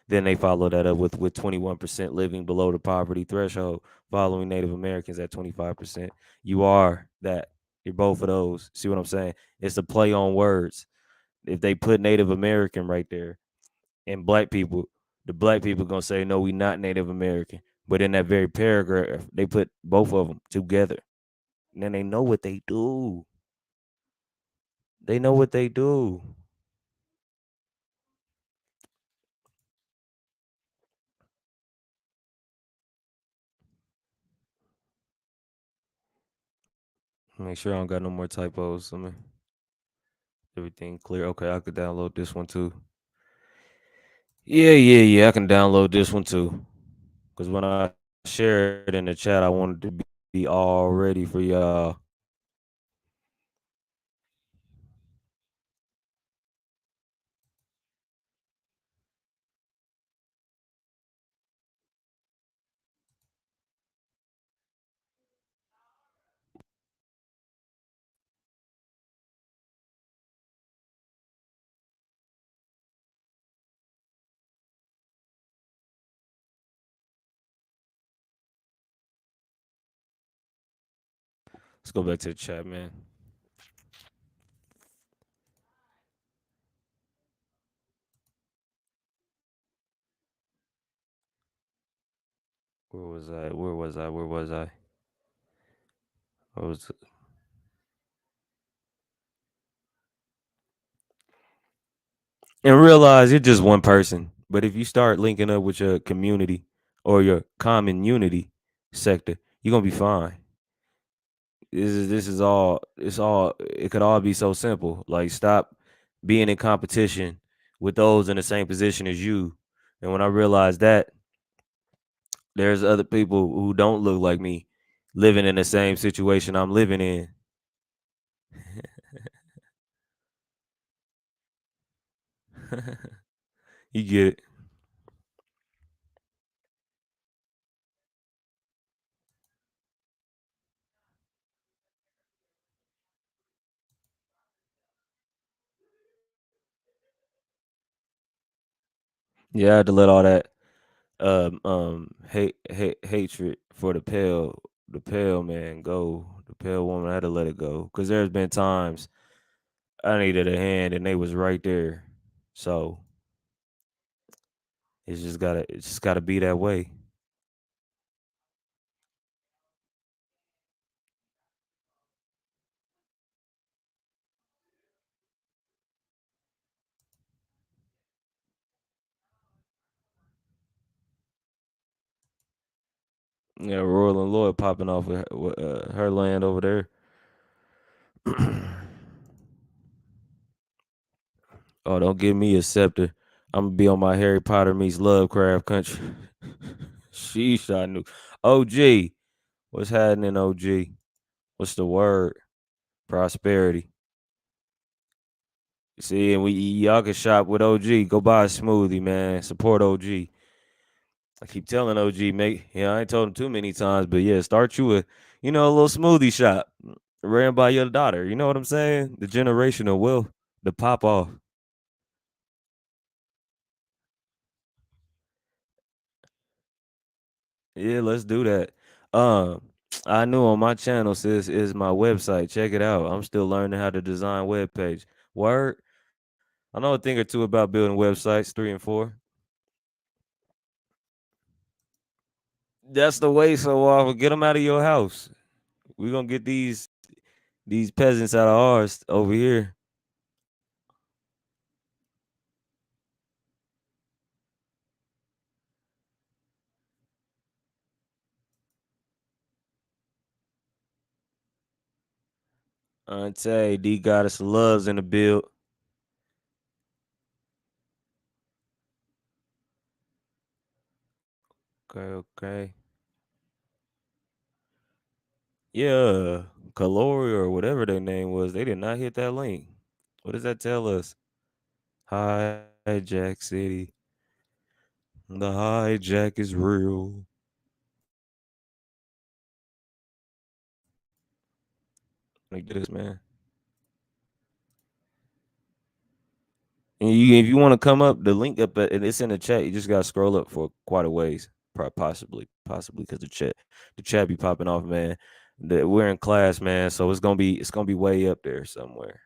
Speaker 1: Then they follow that up with 21% living below the poverty threshold, following Native Americans at 25%. You are that. You're both of those. See what I'm saying? It's a play on words. If they put Native American right there and black people, the black people gonna say, no, we not Native American. But in that very paragraph, they put both of them together. And then they know what they do. They know what they do. Make sure I don't got no more typos. Everything clear. Okay, I could download this one too. Yeah. I can download this one too. Cause when I shared it in the chat, I wanted to be all ready for y'all. Let's go back to the chat, man. Where was I? Where was I? Where was I? I was and realize you're just one person. But if you start linking up with your community or your common unity sector, you're gonna be fine. This is all it could all be so simple. Like stop being in competition with those in the same position as you. And when I realized that there's other people who don't look like me living in the same situation I'm living in. You get it. Yeah, I had to let all that hatred for the pale man go. The pale woman, I had to let it go. Cause there's been times I needed a hand and they was right there. So it's just gotta be that way. Yeah, Royal and Lloyd popping off with her land over there. Oh, don't give me a scepter. I'm gonna be on my Harry Potter meets Lovecraft country. Sheesh, I knew. OG, what's happening, OG? What's the word? Prosperity. See, and we y'all can shop with OG. Go buy a smoothie, man. Support OG. I keep telling OG, make I ain't told him too many times, but yeah, start you a little smoothie shop ran by your daughter. You know what I'm saying? The generational wealth, the pop off. Yeah, let's do that. Um, I knew on my channel, is my website. Check it out. I'm still learning how to design web page. Word. I know a thing or two about building websites, 3 and 4. That's the way. So get them out of your house. We're gonna get these peasants out of ours over here. Ante D Goddess loves in the build. Okay, okay. Yeah, Calori or whatever their name was, they did not hit that link. What does that tell us? Hijack City. The hijack is real. Let me get this, man. And if you want to come up, the link up, and it's in the chat. You just gotta scroll up for quite a ways, possibly, because the chat be popping off, man. We're in class, man, so it's gonna be way up there somewhere.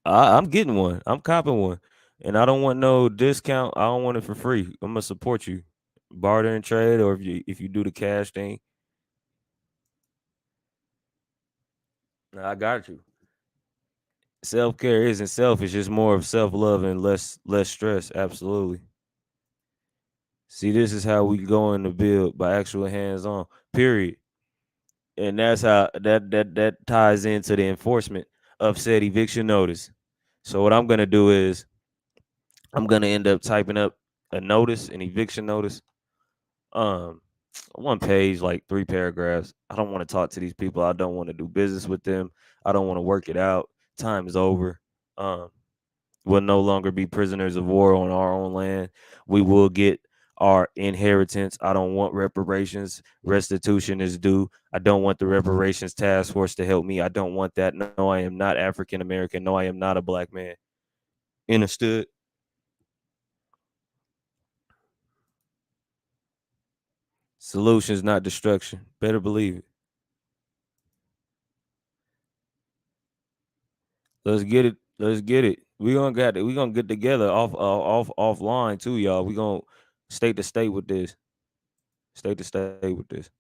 Speaker 1: I'm getting one. I'm copping one, and I don't want no discount. I don't want it for free. I'm gonna support you, barter and trade, or if you do the cash thing, I got you. Self care isn't selfish. It's more of self love and less stress. Absolutely. See, this is how we go in the build by actual hands on. Period. And that's how that ties into the enforcement of said eviction notice. So what I'm gonna do is I'm gonna end up typing up a notice, an eviction notice. Um, one page, like 3 paragraphs. I don't want to talk to these people. I don't want to do business with them. I don't want to work it out. Time is over. Um, we'll no longer be prisoners of war on our own land. We will get our inheritance. I don't want reparations. Restitution is due. I don't want the reparations task force to help me. I don't want that. No, I am not African American. No, I am not a black man. Understood? Solutions, not destruction. Better believe it. Let's get it. Let's get it. We gonna got it. We gonna get together offline too, y'all. We gonna state to state with this. State to state with this.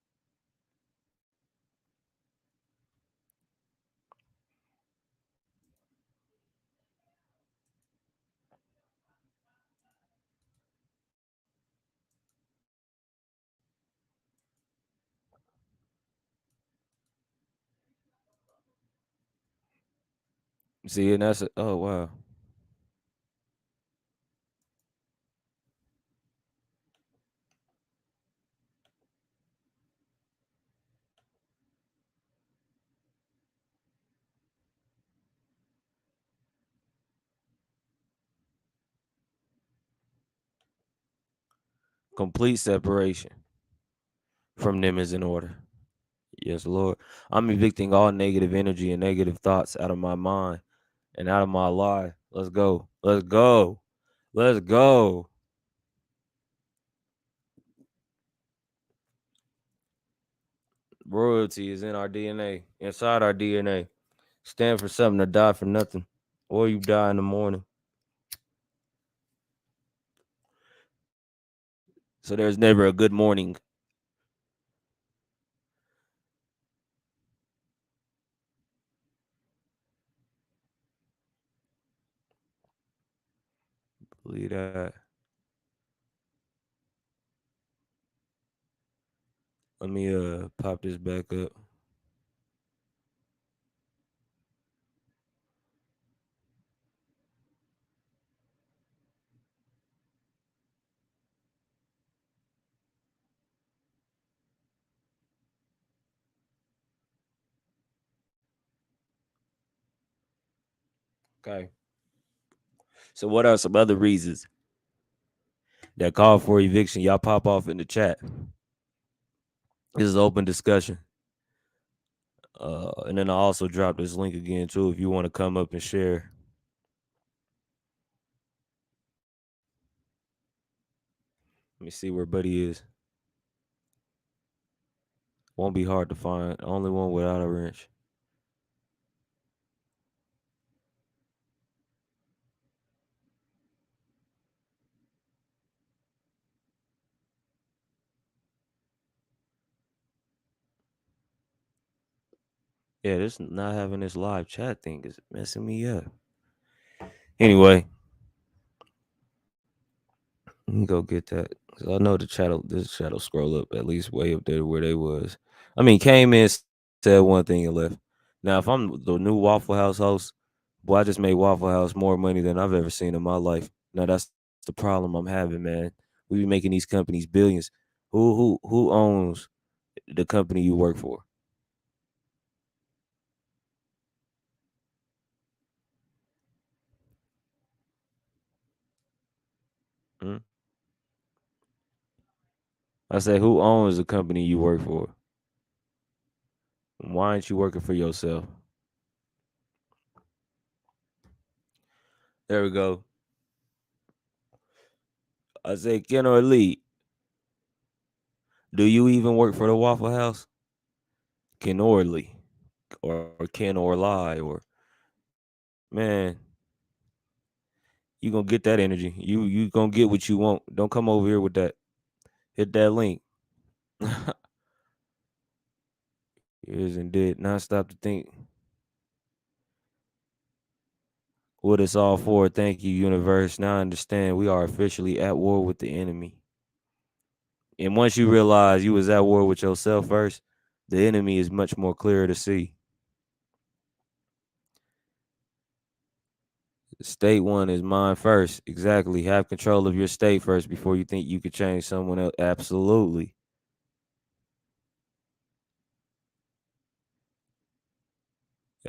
Speaker 1: See, and that's oh wow. Complete separation from them is in order. Yes, Lord. I'm evicting all negative energy and negative thoughts out of my mind and out of my life. Let's go. Let's go. Let's go. Royalty is in our DNA, inside our DNA. Stand for something to die for nothing. Or you die in the morning. So there's never a good morning. Believe that. Let me pop this back up. Okay. So what are some other reasons that call for eviction? Y'all pop off in the chat. This is open discussion. And then I also drop this link again too if you want to come up and share. Let me see where Buddy is. Won't be hard to find. Only one without a wrench. Yeah, this not having this live chat thing is messing me up. Anyway, let me go get that. 'Cause I know the chat, this chat'll scroll up at least way up there where they was. I mean, came in, said one thing and left. Now, if I'm the new Waffle House host, boy, I just made Waffle House more money than I've ever seen in my life. Now, that's the problem I'm having, man. We be making these companies billions. Who owns the company you work for? Hmm? I say, who owns the company you work for? Why aren't you working for yourself? There we go. I say, Ken or Lee, do you even work for the Waffle House? Ken or Lee, or Ken or Lie, or man, you gonna get that energy. You gonna get what you want. Don't come over here with that. Hit that link. Is and did not stop to think what it's all for. Thank you, universe. Now I understand we are officially at war with the enemy. And once you realize you was at war with yourself first, the enemy is much more clear to see. State one is mine first. Exactly. Have control of your state first before you think you could change someone else. Absolutely.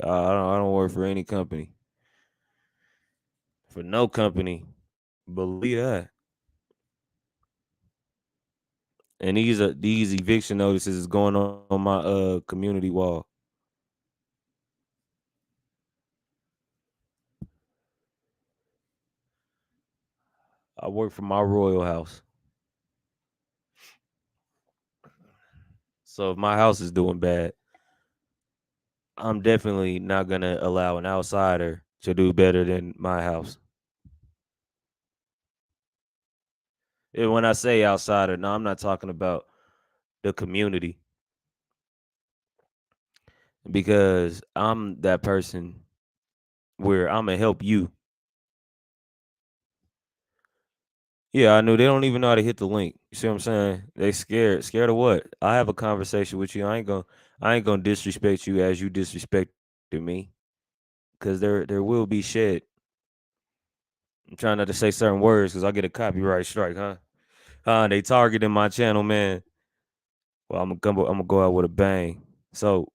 Speaker 1: I don't work for any company. For no company. Believe that. And these eviction notices is going on my community wall. I work for my royal house. So if my house is doing bad, I'm definitely not gonna allow an outsider to do better than my house. And when I say outsider, no, I'm not talking about the community because I'm that person where I'm gonna help you. Yeah, I knew they don't even know how to hit the link. You see what I'm saying? They scared. Scared of what? I have a conversation with you. I ain't gonna disrespect you as you disrespected me. Cause there will be shed. I'm trying not to say certain words because I get a copyright strike, huh? They targeting my channel, man. Well, I'm gonna go out with a bang. So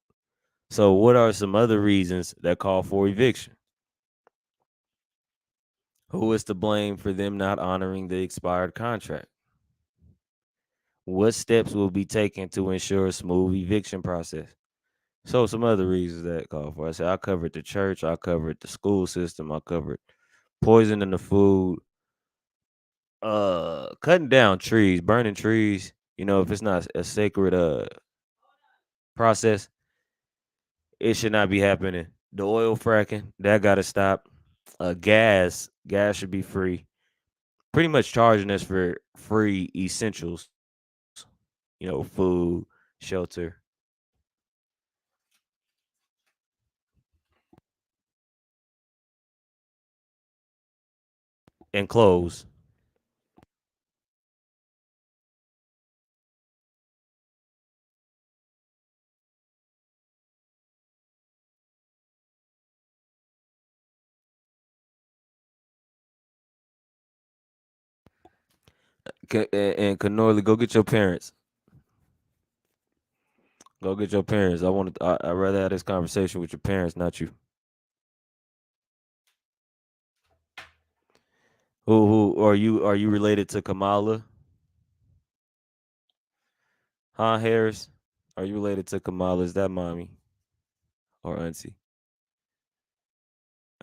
Speaker 1: what are some other reasons that call for eviction? Who is to blame for them not honoring the expired contract? What steps will be taken to ensure a smooth eviction process? So some other reasons that call for. I said I covered the church, I covered the school system, I covered poison in the food, cutting down trees, burning trees. You know, if it's not a sacred process, it should not be happening. The oil fracking, that gotta stop. Gas should be free. Pretty much charging us for free essentials, food, shelter, and clothes. And Canorly, go get your parents. Go get your parents. I'd rather have this conversation with your parents, not you. Who are you related to Kamala? Huh, Harris? Are you related to Kamala? Is that mommy or auntie?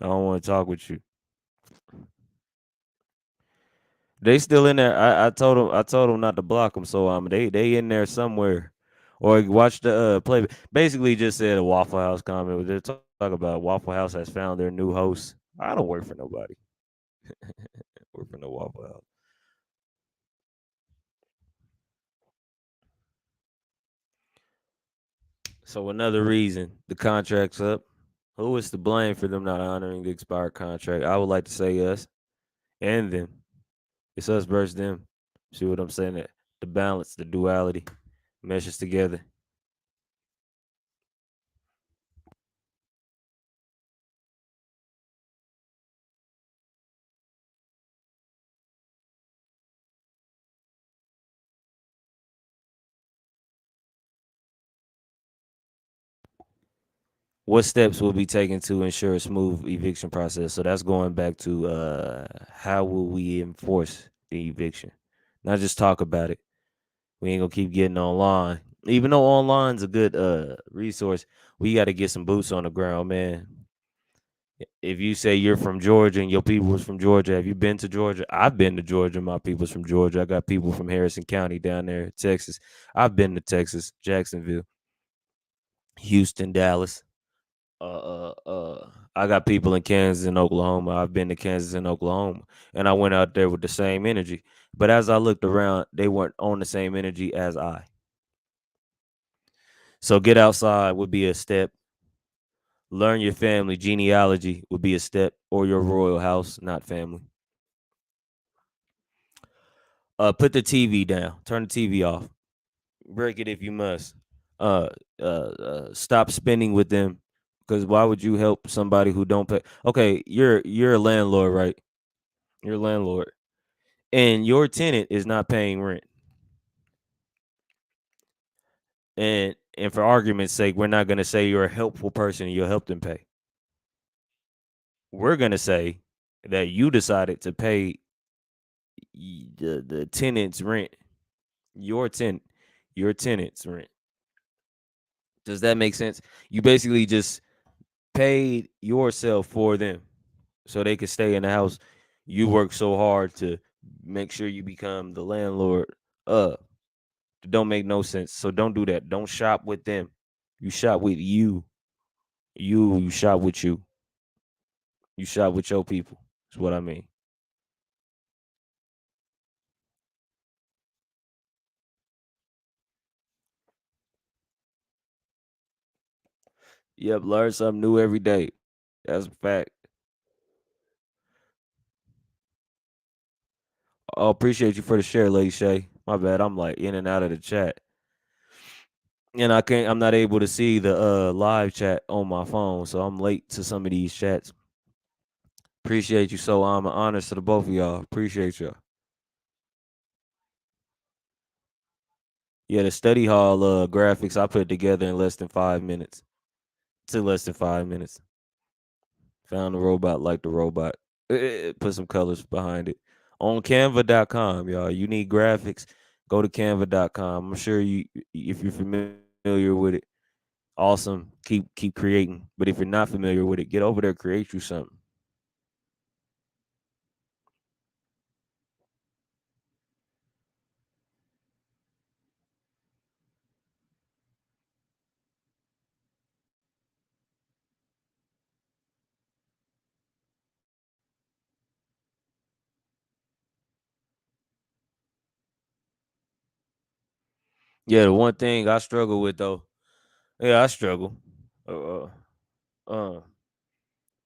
Speaker 1: I don't want to talk with you. They still in there. I told them not to block them. So they in there somewhere. Or watch the play. Basically, just said a Waffle House comment. They're talking about Waffle House has found their new host. I don't work for nobody. Work for no Waffle House. So another reason the contract's up. Who is to blame for them not honoring the expired contract? I would like to say us and them. It's us versus them. See what I'm saying? That the balance, the duality meshes together. What steps will be taken to ensure a smooth eviction process? So that's going back to how will we enforce the eviction? Not just talk about it. We ain't gonna keep getting online. Even though online's a good resource, we got to get some boots on the ground, man. If you say you're from Georgia and your people was from Georgia, have you been to Georgia? I've been to Georgia. My people's from Georgia. I got people from Harrison County down there, Texas. I've been to Texas, Jacksonville, Houston, Dallas. I got people in Kansas and Oklahoma. I've been to Kansas and Oklahoma, and I went out there with the same energy. But as I looked around, they weren't on the same energy as I. So get outside would be a step. Learn your family genealogy would be a step, or your royal house, not family. Put the TV down. Turn the TV off. Break it if you must. Uh, stop spending with them, because why would you help somebody who don't pay? Okay, you're a landlord, right? You're a landlord, and your tenant is not paying rent. And for argument's sake, we're not gonna say you're a helpful person and you'll help them pay. We're gonna say that you decided to pay the tenant's rent, your tenant, your tenant's rent. Does that make sense? You basically just paid yourself for them so they could stay in the house. You work so hard to make sure you become the landlord. Uh, it don't make no sense. So don't do that. Don't shop with them. You shop with you. You shop with you. You shop with your people. Is what I mean. Yep, learn something new every day. That's a fact. Oh, appreciate you for the share, Lady Shay. My bad. I'm like in and out of the chat. And I'm not able to see the live chat on my phone, so I'm late to some of these chats. Appreciate you. So I'm honest to the both of y'all. Appreciate y'all. Yeah, the study hall graphics I put together in less than 5 minutes. Took less than 5 minutes. Found the robot like the robot. Put some colors behind it. On canva.com, y'all. You need graphics, go to canva.com. I'm sure you if you're familiar with it, awesome. Keep creating. But if you're not familiar with it, get over there, create you something. Yeah, the one thing I struggle with though, yeah, I struggle. Uh, uh,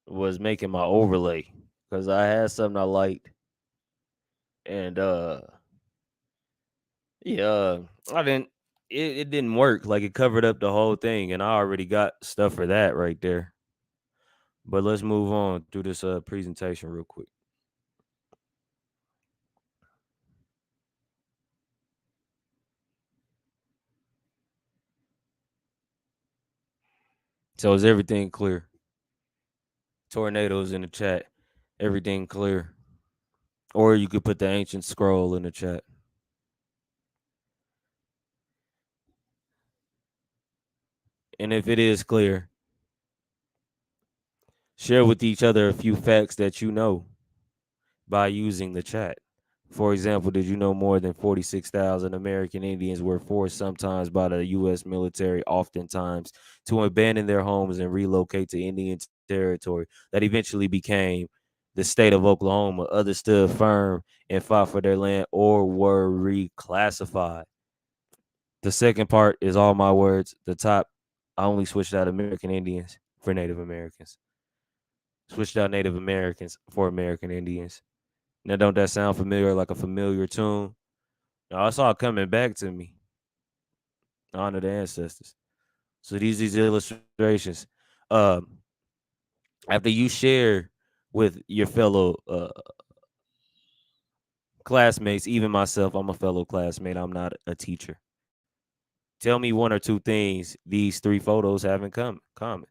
Speaker 1: was making my overlay because I had something I liked, and yeah, I didn't. It didn't work. Like it covered up the whole thing, and I already got stuff for that right there. But let's move on through this presentation real quick. So is everything clear? Tornadoes in the chat. Everything clear? Or you could put the ancient scroll in the chat. And if it is clear, share with each other a few facts that you know by using the chat. For example, did you know more than 46,000 American Indians were forced sometimes by the U.S. military, oftentimes, to abandon their homes and relocate to Indian territory that eventually became the state of Oklahoma? Others stood firm and fought for their land or were reclassified. The second part is all my words. The top I only switched out American Indians for Native Americans. Switched out Native Americans for American Indians. Now, don't that sound familiar, like a familiar tune? Now, it's all coming back to me. Honor the ancestors. So these illustrations. Um, After you share with your fellow classmates, even myself, I'm a fellow classmate. I'm not a teacher. Tell me one or two things these three photos have in common.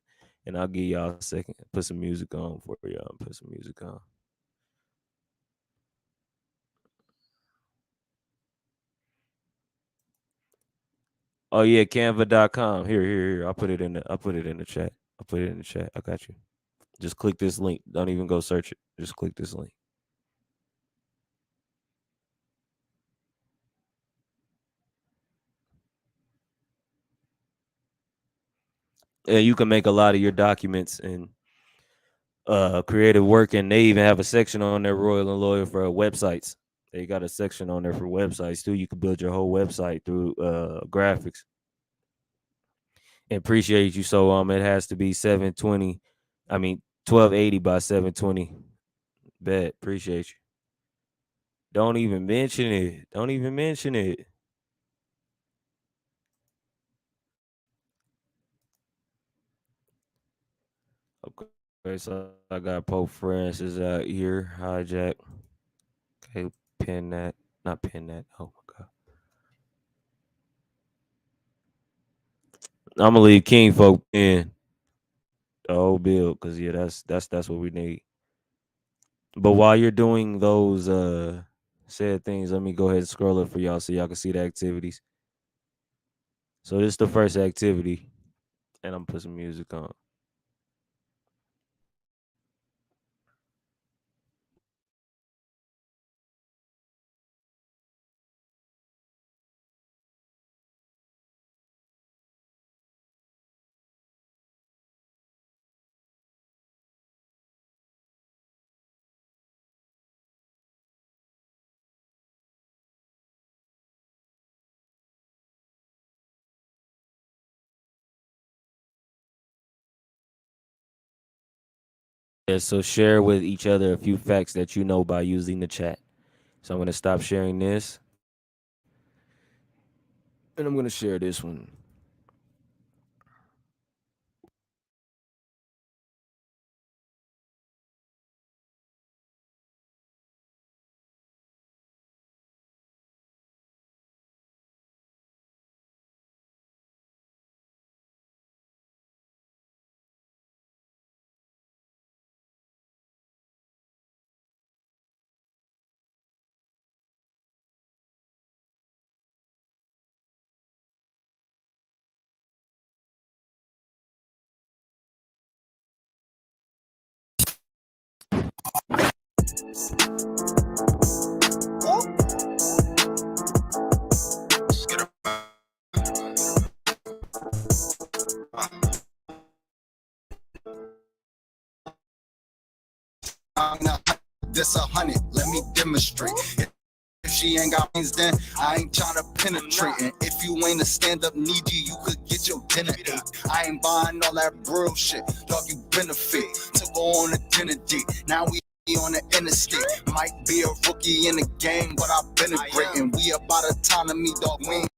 Speaker 1: And I'll give y'all a second. Put some music on for y'all. Put some music on. Oh yeah, Canva.com. Here. I'll put it in the chat. I'll put it in the chat. I got you. Just click this link. Don't even go search it. Just click this link. And you can make a lot of your documents and creative work, and they even have a section on there, Royal and Loyal, for websites. They got a section on there for websites too. You can build your whole website through graphics. And appreciate you. So it has to be 720. I mean 1280 by 720. Bet. Appreciate you. Don't even mention it. Don't even mention it. Okay, so I got Pope Francis out here. Hijack. Okay, pin that. Not pin that. Oh my god. I'm gonna leave King folk in the whole build because yeah, that's what we need. But while you're doing those said things, let me go ahead and scroll up for y'all so y'all can see the activities. So this is the first activity, and I'm gonna put some music on. Yeah, so share with each other a few facts that you know by using the chat. So I'm gonna stop sharing this, and I'm gonna share this one.
Speaker 3: This 100, let me demonstrate. If she ain't got wings, then I ain't tryna penetrate. And if you ain't a stand-up needy, you could get your dinner ate. I ain't buying all that bro shit, dog, you benefit. Took her on a dinner date, now we on the interstate. Might be a rookie in the game, but I've been a great. And we about autonomy, dog, we ain't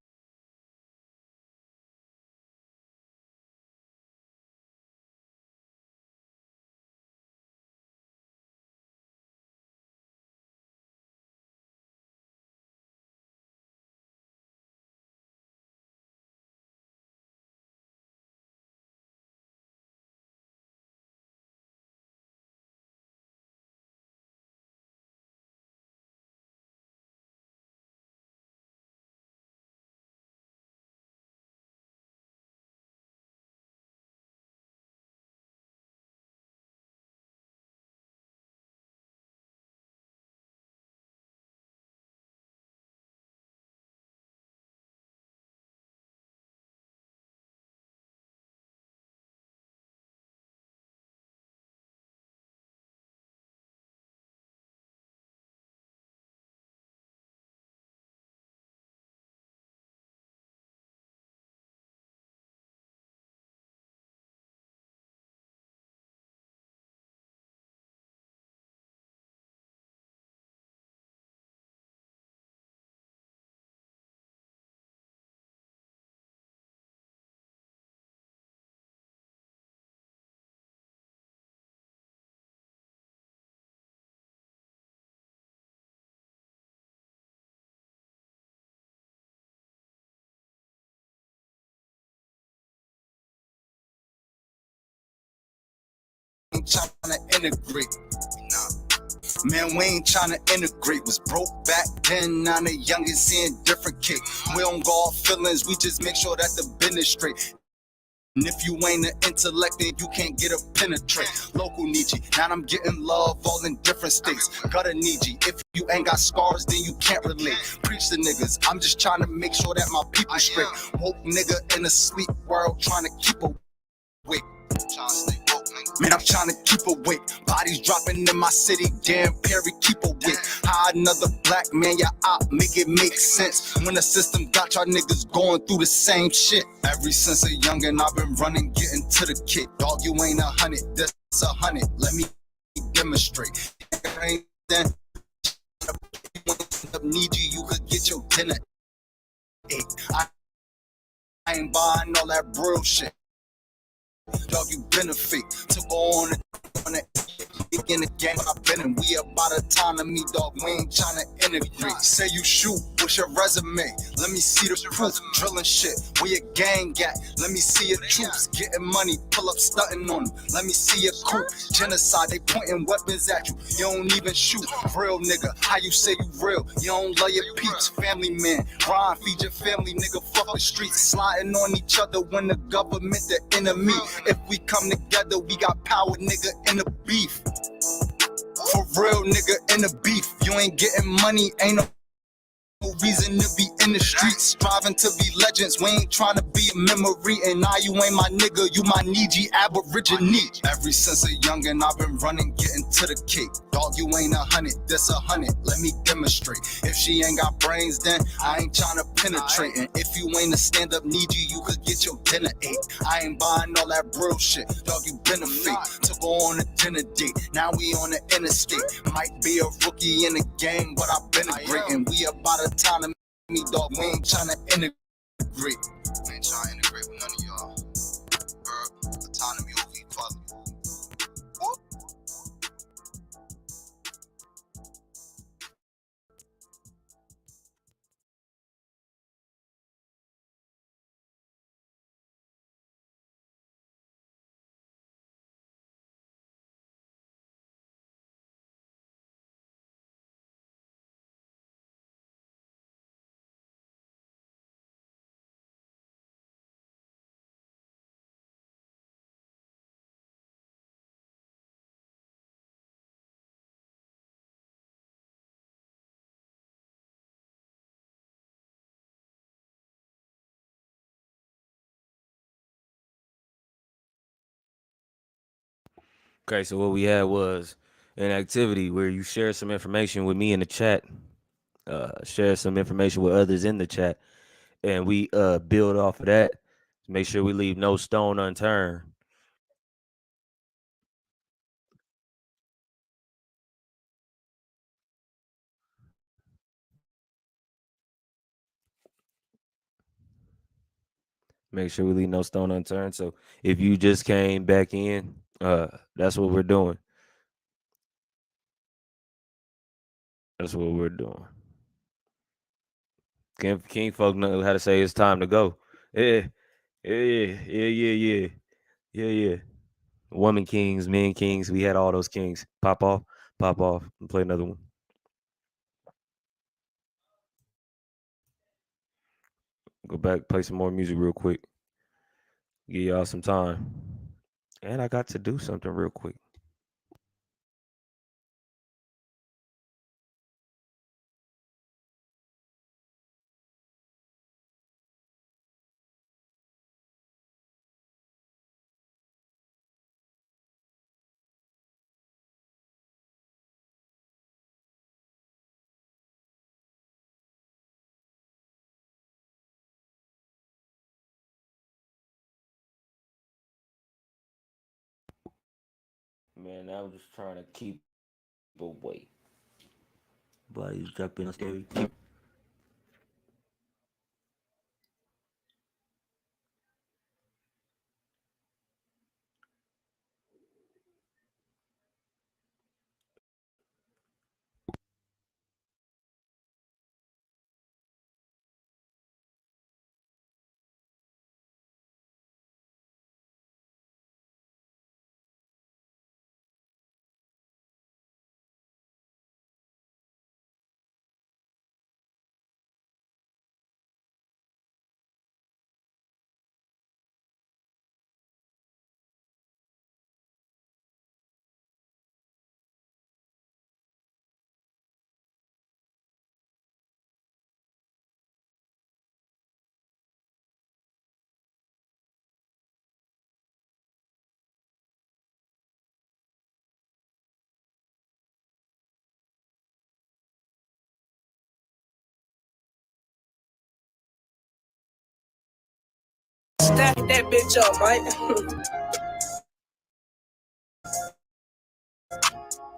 Speaker 3: ain't trying to integrate. Nah. Man, we ain't tryna integrate. Was broke back then, now the youngin' seeing different kick. We don't go off feelings, we just make sure that the business straight. And if you ain't an intellect, then you can't get a penetrate. Local need you, now I'm getting love all in different states. Gotta need you, if you ain't got scars, then you can't relate. Preach to niggas, I'm just trying to make sure that my people straight. Woke nigga in a sleep world, trying to keep awake. Man, I'm trying to keep awake. Bodies dropping in my city, damn Perry, keep awake. How another black man, ya op, make it make sense. When the system got y'all niggas going through the same shit. Ever since a youngin', I've been running, getting to the kick. Dog, you ain't 100, this 100. Let me demonstrate. Ain't then need you, you could get your dinner. I ain't buying all that real shit. Dog, you benefit. Took on the in the game I've been in. We about autonomy, dog. We ain't tryna integrate. Say you shoot, what's your resume? Let me see the proof. Drilling shit, where your gang at? Let me see your troops. Getting money, pull up stunting on them. Let me see your coup. Genocide, they pointing weapons at you. You don't even shoot. Real nigga, how you say you real? You don't love your peeps. Family man, Ron, feed your family, nigga. Fuck the streets. Sliding on each other when the government the enemy. If we come together, we got power, nigga, in the beef. For real, nigga, in the beef. You ain't getting money, ain't no reason to be in the streets. Striving to be legends, we ain't trying to be a memory. And now you ain't my nigga, you my Niji Aborigine. Ever since a youngin', I've been running, getting to the cake. Dog, you ain't 100, this 100, let me demonstrate. If she ain't got brains, then I ain't trying to penetrate. And if you ain't a stand-up need you could get your dinner ate. I ain't buying all that real shit, dog, you been a fake. Took her on a dinner date, now we on the interstate. Might be a rookie in the game, but I've been a great. And we about autonomy, dog, we ain't trying to integrate. We ain't trying to integrate with none of y'all. Autonomy over equality.
Speaker 1: Okay, so what we had was an activity where you share some information with me in the chat, share some information with others in the chat, and we build off of that. Make sure we leave no stone unturned. Make sure we leave no stone unturned. So if you just came back in, that's what we're doing. That's what we're doing. King folk know how to say it's time to go. Yeah, yeah. Woman kings, men kings. We had all those kings. Pop off, and play another one. Go back, play some more music real quick. Give y'all some time. And I got to do something real quick. Man, I was just trying to keep away. Body's dropping on scary.
Speaker 2: that bitch up, Mike.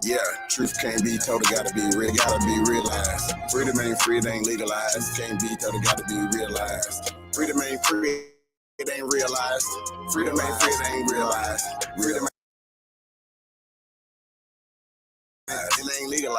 Speaker 3: Yeah, truth can't be told, it gotta be realized. Freedom ain't free, it ain't legalized. Can't be told, it gotta be realized. Freedom ain't free, it ain't realized. Freedom ain't free, it ain't realized. Freedom it ain't legalized.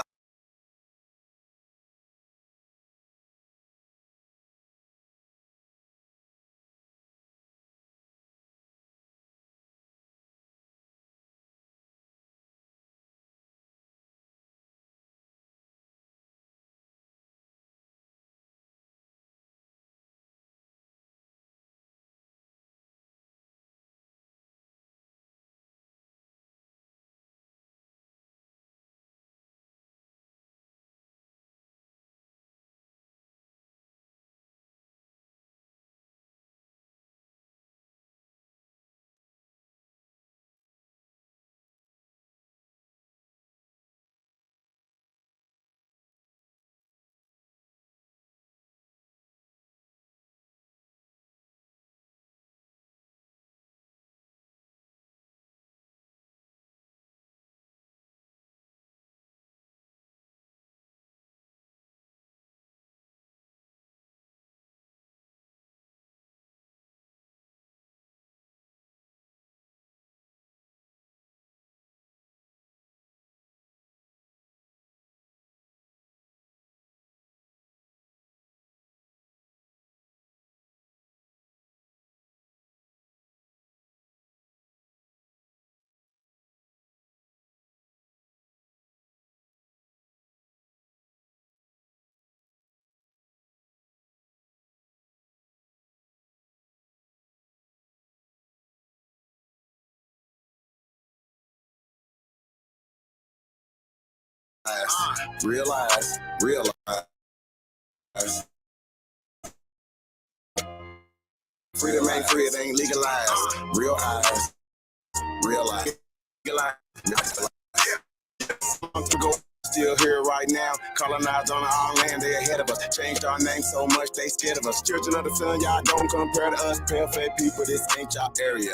Speaker 3: Realize. Freedom ain't free, it ain't legalized. Realize. To go still here right now, colonized on our land, they ahead of us. Changed our name so much, they scared of us. Children of the sun, y'all don't compare to us. Pale-fed people, this ain't y'all area.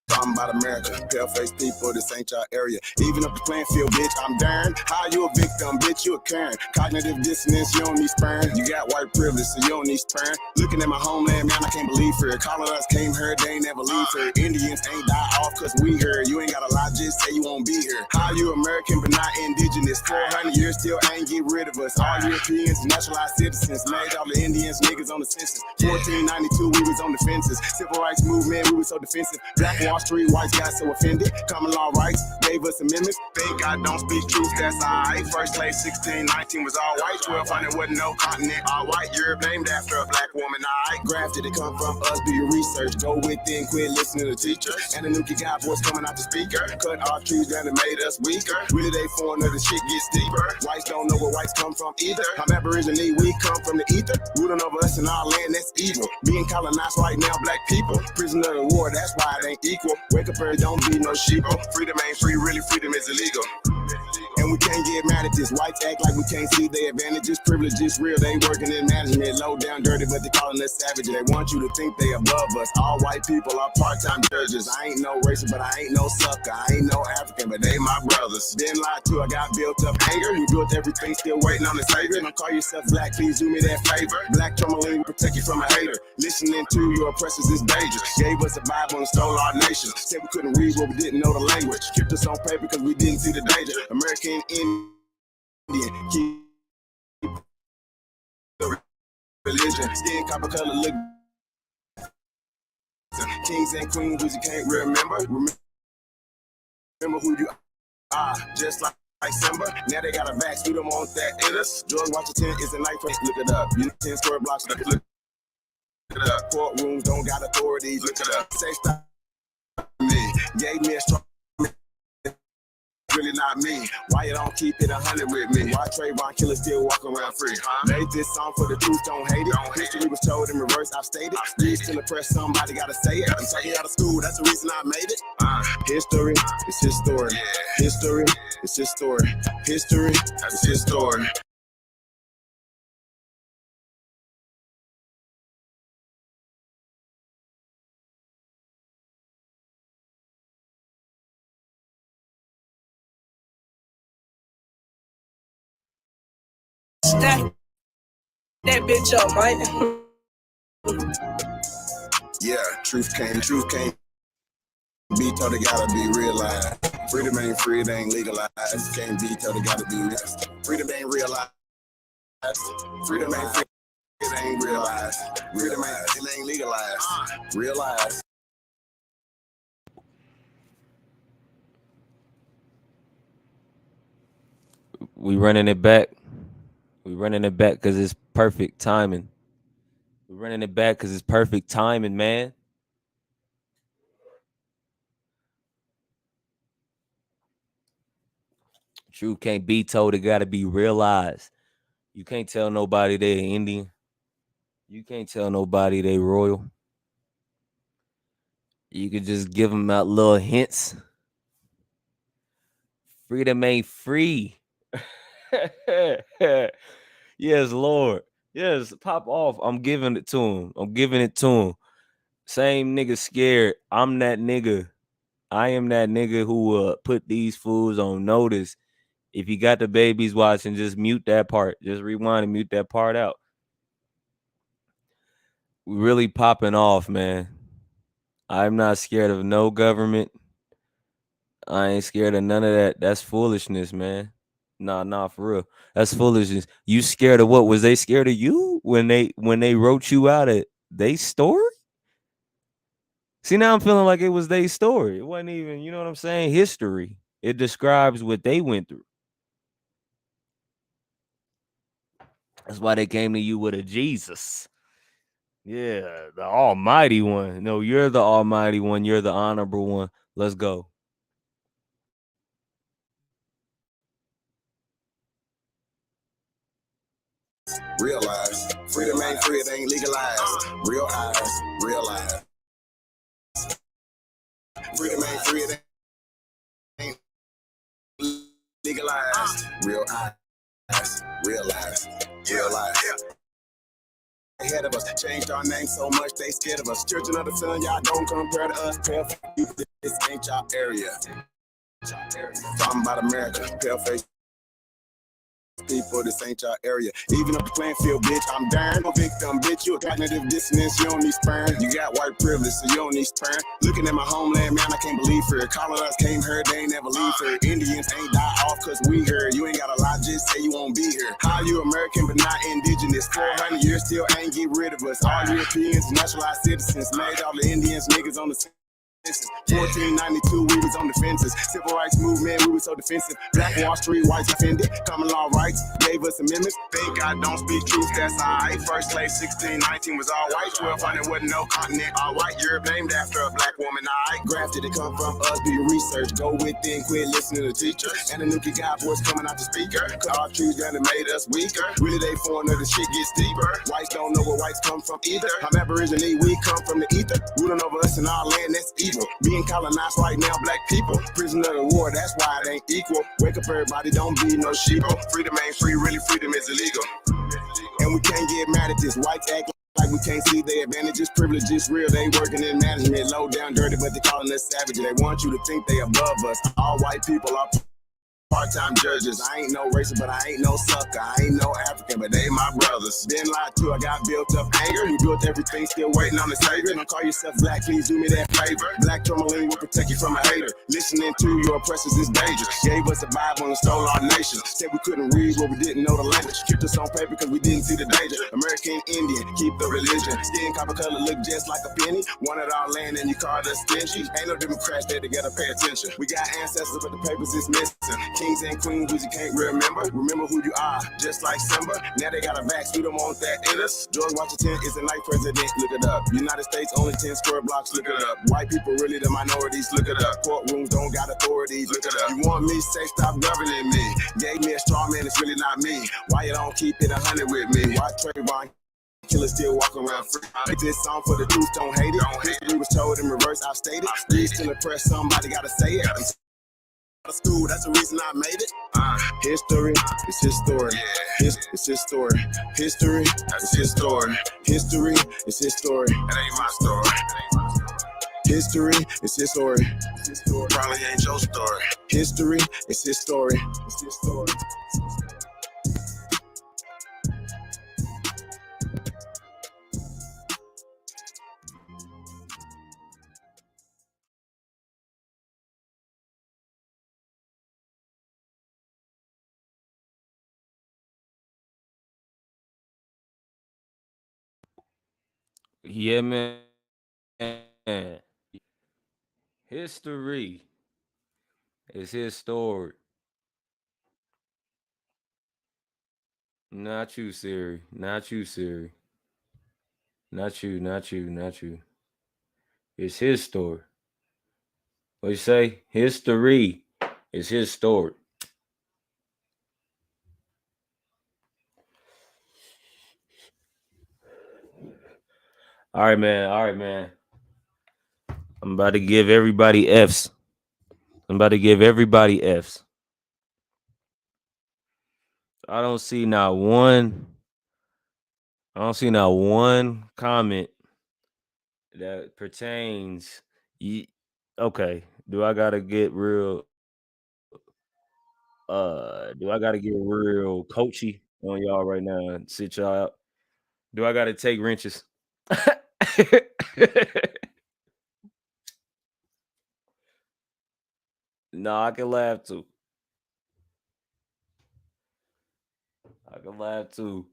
Speaker 3: Talking about America, pale-faced people, this ain't your area. Even up the playing field, bitch, I'm darn. How you a victim, bitch, you a Karen. Cognitive dissonance, you don't need sperm. You got white privilege, so you don't need sperm. Looking at my homeland, man, I can't believe her. Colonized came here, they ain't never leave her. Indians ain't die off cause we here. You ain't gotta lie, just say you won't be here. How you American but not indigenous? 400 years still ain't get rid of us. All Europeans, naturalized citizens. Made all the Indians, niggas on the census. 1492, we was on the fences. Civil rights movement, we was so defensive. Black Wall Street, whites got so offended. Common law rights gave us amendments. Think I don't speak truth, that's alright. First slave 1619 was all white. 1200 wasn't no continent, all white. Europe named after a black woman, alright. Grafted, it come from us, do your research. Go within, quit listening to teachers. And the nuki got voice coming out the speaker. Cut our trees down and made us weaker. Really they foreigner, the shit gets deeper. Whites don't know where whites come from either. I'm Aborigine, we come from the ether. Ruling over us in our land, that's evil. Being colonized right now, black people. Prisoner of war, that's why it ain't equal. Wake up early, don't be no sheeple. Freedom ain't free, really freedom is illegal. And we can't get mad at this. Whites act like we can't see their advantages. Privilege is real, they working in management. Low down, dirty, but they calling us savage. They want you to think they above us. All white people are part-time judges. I ain't no racist, but I ain't no sucker. I ain't no African, but they my brothers. Been lied to, I got built up anger. We built everything, still waiting on the savior. Don't call yourself black, please do me that favor. Black tourmaline will protect you from a hater. Listening to your oppressors is dangerous. Gave us a Bible and stole our nation. Said we couldn't read what we didn't know the language. Kept us on paper because we didn't see the danger. American Indian, keep the religion. Skin, copper color, look. Kings and queens, who you can't remember. Remember who you are, just like Simba. Now they got a vax, we don't want that in us. George Washington is a knife, look it up. You know, 10 square blocks, look it up. Courtrooms don't got authorities, look it up. Say stop me, gave me a strong. Really not me. Why you don't keep it 100 with me? Why Trayvon killer still walk around free? Made this song for the truth, don't hate it. History was told in reverse, I've stated. Read still oppressed, somebody gotta say it. I'm talking out of school, that's the reason I made it. History, it's his story. History, it's his story. History, it's his story.
Speaker 2: Stack that bitch up, man.
Speaker 3: Yeah, truth can't be told, it gotta be realized. Freedom ain't free, it ain't legalized. Can't be told, it gotta be realized. Freedom ain't realized. Freedom ain't free, it ain't realized. Freedom ain't, it ain't legalized. Realized.
Speaker 1: We running it back. We running it back because it's perfect timing. We're running it back because it's perfect timing, man. Truth can't be told, it gotta be realized. You can't tell nobody they Indian. You can't tell nobody they royal. You could just give them out little hints. Freedom ain't free. Yes, Lord. Yes, pop off. I'm giving it to him. I'm giving it to him. Same nigga scared. I'm that nigga. I am that nigga who put these fools on notice. If you got the babies watching, just mute that part. Just rewind and mute that part out. We really popping off, man. I'm not scared of no government. I ain't scared of none of that. That's foolishness, man. Nah, for real. That's foolishness. You scared of what? Was they scared of you when they wrote you out at they story? See, now I'm feeling like it was their story. It wasn't even, you know what I'm saying? History. It describes what they went through. That's why they came to you with a Jesus. Yeah, the almighty one. No, you're the almighty one. You're the honorable one. Let's go.
Speaker 3: Realize. Freedom ain't free, it ain't legalized. Realize. Freedom ain't free, it ain't legalized. Realize. Ahead of us, changed our name so much they scared of us. Children of the sun, y'all don't compare to us. Pale face, this ain't y'all area. Talking about America, pale face people, this ain't your area. Even up the playing field, bitch, I'm down. No victim, bitch, you a cognitive dissonance, you don't need sperm. You got white privilege, so you don't need sperm. Looking at my homeland, man, I can't believe her. Colonized came here, they ain't never leave her. Indians ain't die off cause we here. You ain't gotta lie, just say you won't be here. How you American but not indigenous? 400 years still ain't get rid of us. All Europeans, naturalized citizens, made all the Indians niggas on the 1492, we was on the fences. Civil rights movement, we was so defensive. Black Wall Street, whites offended. Common law rights gave us amendments. Think I don't speak truth, that's alright. First slave 1619 was all white. 1200 wasn't no continent. All white Europe named after a black woman. Alright, grafted it come from us. Do your research, go within, quit listening to teacher. And the nuclear God voice coming out the speaker. Cut our trees down and made us weaker. Really they foreigner, the shit gets deeper. Whites don't know where whites come from either. I'm Aborigine, we come from the ether. Ruling over us in our land, that's evil. Being colonized right now, black people. Prisoner of the war, that's why it ain't equal. Wake up everybody, don't be no sheeple. Freedom ain't free, really freedom is illegal. And we can't get mad at this. Whites act like we can't see their advantages. Privileges real, they working in management. Low down, dirty, but they calling us savage. They want you to think they above us. All white people are part-time judges. I ain't no racist, but I ain't no sucker. I ain't no African, but they my brothers. Been lied to, I got built up anger. We built everything, still waiting on the savior. Don't call yourself black, please do me that favor. Black tourmaline will protect you from a hater. Listening to your oppressors is dangerous. Gave us a Bible and stole our nation. Said we couldn't read what we didn't know the language. Kept us on paper because we didn't see the danger. American Indian, keep the religion. Skin copper color look just like a penny. Wanted our land and you called us stingy. Ain't no Democrats there together, pay attention. We got ancestors, but the papers is missing. Kings and queens, you can't remember. Remember who you are, just like Simba. Now they got a vax, we don't want that in us. George Washington is the ninth president, look it up. United States only 10 square blocks, look it up. White people really the minorities, look it up. Courtrooms don't got authorities, look it up. You want me, say stop governing me. Gave me a straw man, it's really not me. Why you don't keep it 100 with me? Why Trayvon killers still walking around free? Make this song for the truth, don't hate it. History was told in reverse, I've stated. Read still impressed, somebody gotta say it. School, that's the reason I made it. History is his story. It's his story. History is his story. History is his story. That ain't my story. History is his story. Probably ain't your story. History is his story. It's his story.
Speaker 1: Yeah, man. History is his story. Not you, Siri. Not you, Siri. Not you, not you, not you. It's his story. What you say? History is his story. All right, man. All right, man. I'm about to give everybody F's. I'm about to give everybody F's. I don't see not one. I don't see not one comment that pertains. Okay. Do I gotta get real? Do I gotta get real coachy on y'all right now and sit y'all out? Do I gotta take wrenches? No, I can laugh too. I can laugh too.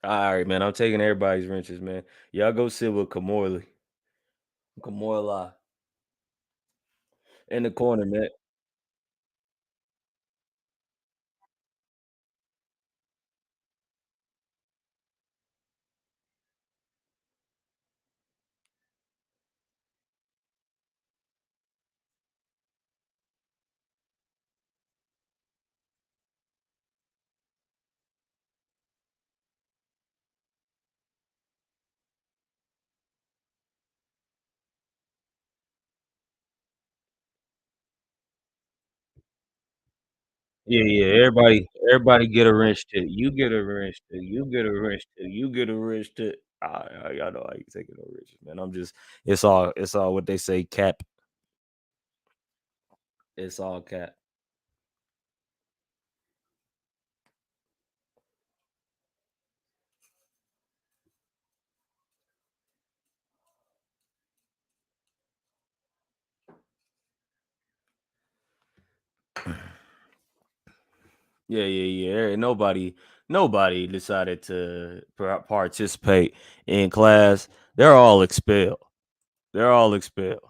Speaker 1: All right, man. I'm taking everybody's wrenches, man. Y'all go sit with Kamorley. Kamorla in the corner, man. Yeah, yeah. Everybody get a wrench too. You get a wrench too. You get a wrench too. You get a wrench too. Y'all know I ain't taking no wrenches, man. I'm just. It's all what they say. Cap. It's all cap. Yeah, yeah, yeah. Nobody decided to participate in class. They're all expelled. They're all expelled.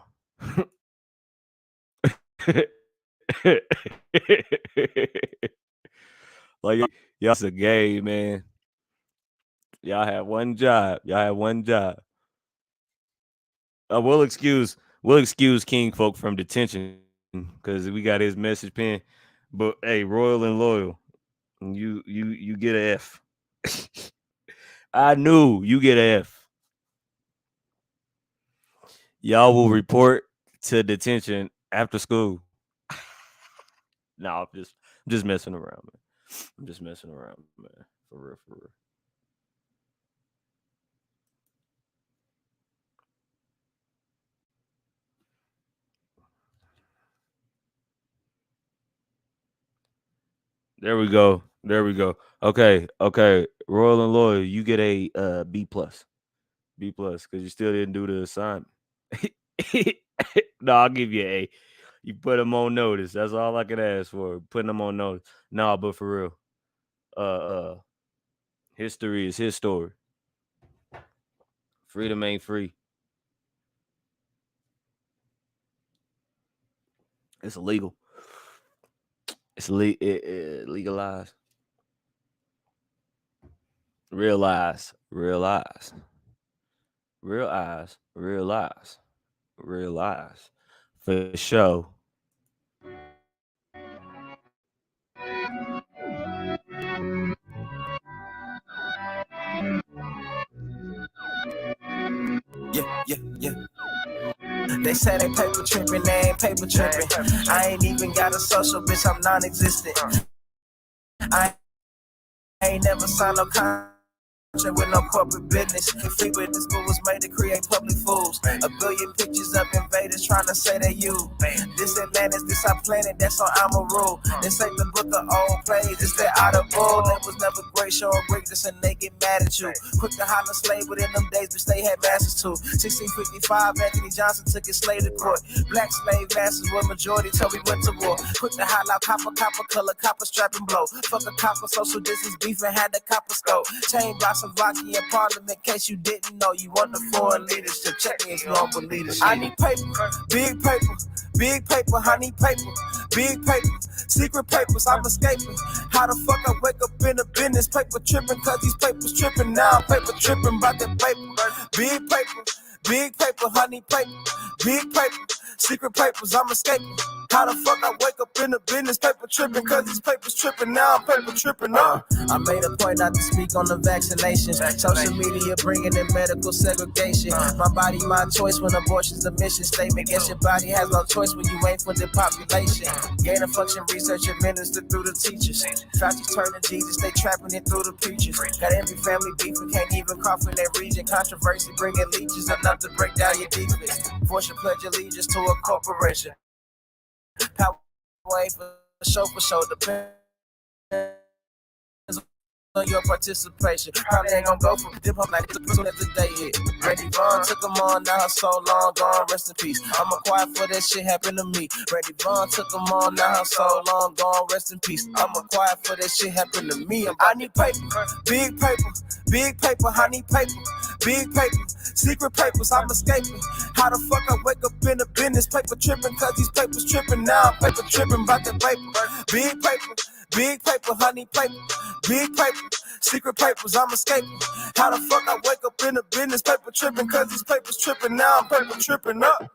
Speaker 1: Like y'all, it's a game, man. Y'all had one job. Y'all had one job. We'll excuse King Folk from detention because we got his message pen. But hey, Royal and Loyal, you get a F. I knew you get a F. Y'all will report to detention after school. No, I'm just messing around, man. I'm just messing around, man. For real, for real. There we go. There we go. Okay, okay. Royal and Loyal, you get a B plus. B plus, because you still didn't do the assignment. No, I'll give you A. You put them on notice. That's all I could ask for. Putting them on notice. No, but for real. Uh history is his story. Freedom ain't free. It's illegal. It's legalized. Realize. Realize. Realize. Realize. Realize. For sure.
Speaker 2: Yeah, yeah, yeah. They say they paper tripping, they ain't paper tripping. I ain't even got a social, bitch, I'm non-existent. I ain't never signed no contract. with no corporate business. Free witness school was made to create public fools. A billion pictures of invaders trying to say they you. This Atlantis, this our planet, that's on our rule. This ain't the book of old plays, it's that out of bull. It was never great, showing greatness and they get mad at you. Quick to holler slave within them days, bitch, they had masters too. 1655, Anthony Johnson took his slave to court. Black slave masters were majority till we went to war. Quick to holler out copper, color, copper strap and blow. Fuck a copper, social distance beef and had the copper stove. Chain blocks of Rocky in Parliament, in case you didn't know. You want the foreign leadership, check me if you don't believe it. I need paper, big paper, big paper, I need paper, big paper, secret papers, I'm escaping. How the fuck I wake up in a business, paper tripping, cause these papers tripping now, paper tripping about that paper, big paper, honey paper, big paper, secret papers, I'm escaping. How the fuck I wake up in the business, paper tripping, cause these papers tripping now, paper tripping up. I made a point not to speak on the vaccinations. Social media bringing in medical segregation. My body, my choice when abortion's the mission statement. Guess your body has no choice when you ain't for the population. Gain of function research administered through the teachers. Fauci's turning Jesus, they trapping it through the preachers. Got every family beef and can't even cough in their region. Controversy bringing leeches enough to break down your defense. Force your pledge allegiance to a corporation. Power ain't for show, depends on your participation. Probably ain't gonna go from dip up like the person that the day hit. Randy Vaughn took him on, now her soul long gone, rest in peace. I'm quiet for that shit happened to me. Randy Vaughn took him on, now her soul long gone, rest in peace. I'm quiet for that shit happened to me. I need paper, big paper, I need paper, big paper, secret papers, I'm escaping. How the fuck I wake up in the business, paper tripping, cause these papers tripping now, paper tripping about that paper, big paper, honey paper, big paper, secret papers, I'm escaping. How the fuck I wake up in the business, paper tripping, cause these papers tripping now, paper tripping up.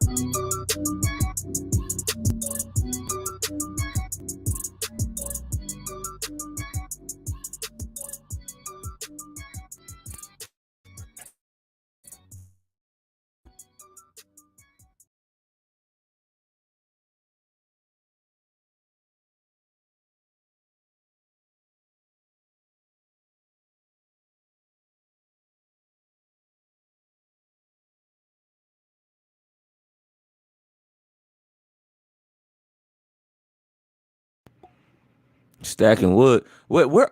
Speaker 1: Stacking wood. Where,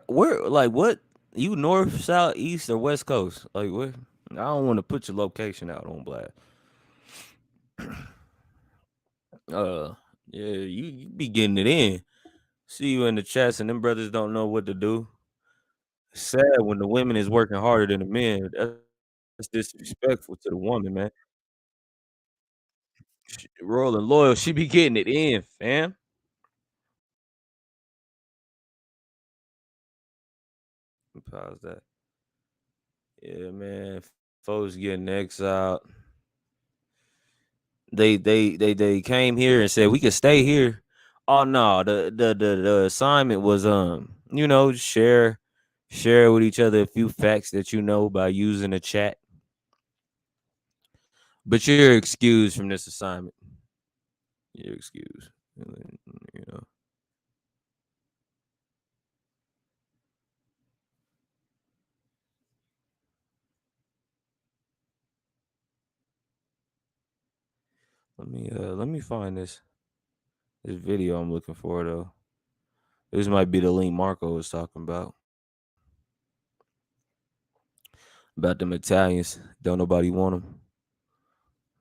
Speaker 1: like, what? You north, south, east, or west coast? Like, where? I don't want to put your location out on blast. Uh, yeah, you be getting it in. See you in the chats, and them brothers don't know what to do. It's sad when the women is working harder than the men. That's disrespectful to the woman, man. Royal and loyal, she be getting it in, fam. Pause that. Yeah, man. Folks getting exiled. They came here and said we could stay here. Oh no, the assignment was share with each other a few facts that you know by using the chat. But you're excused from this assignment. You're excused. You know. Let me find this video I'm looking for though. This might be the link Marco was talking about them Italians. Don't nobody want them.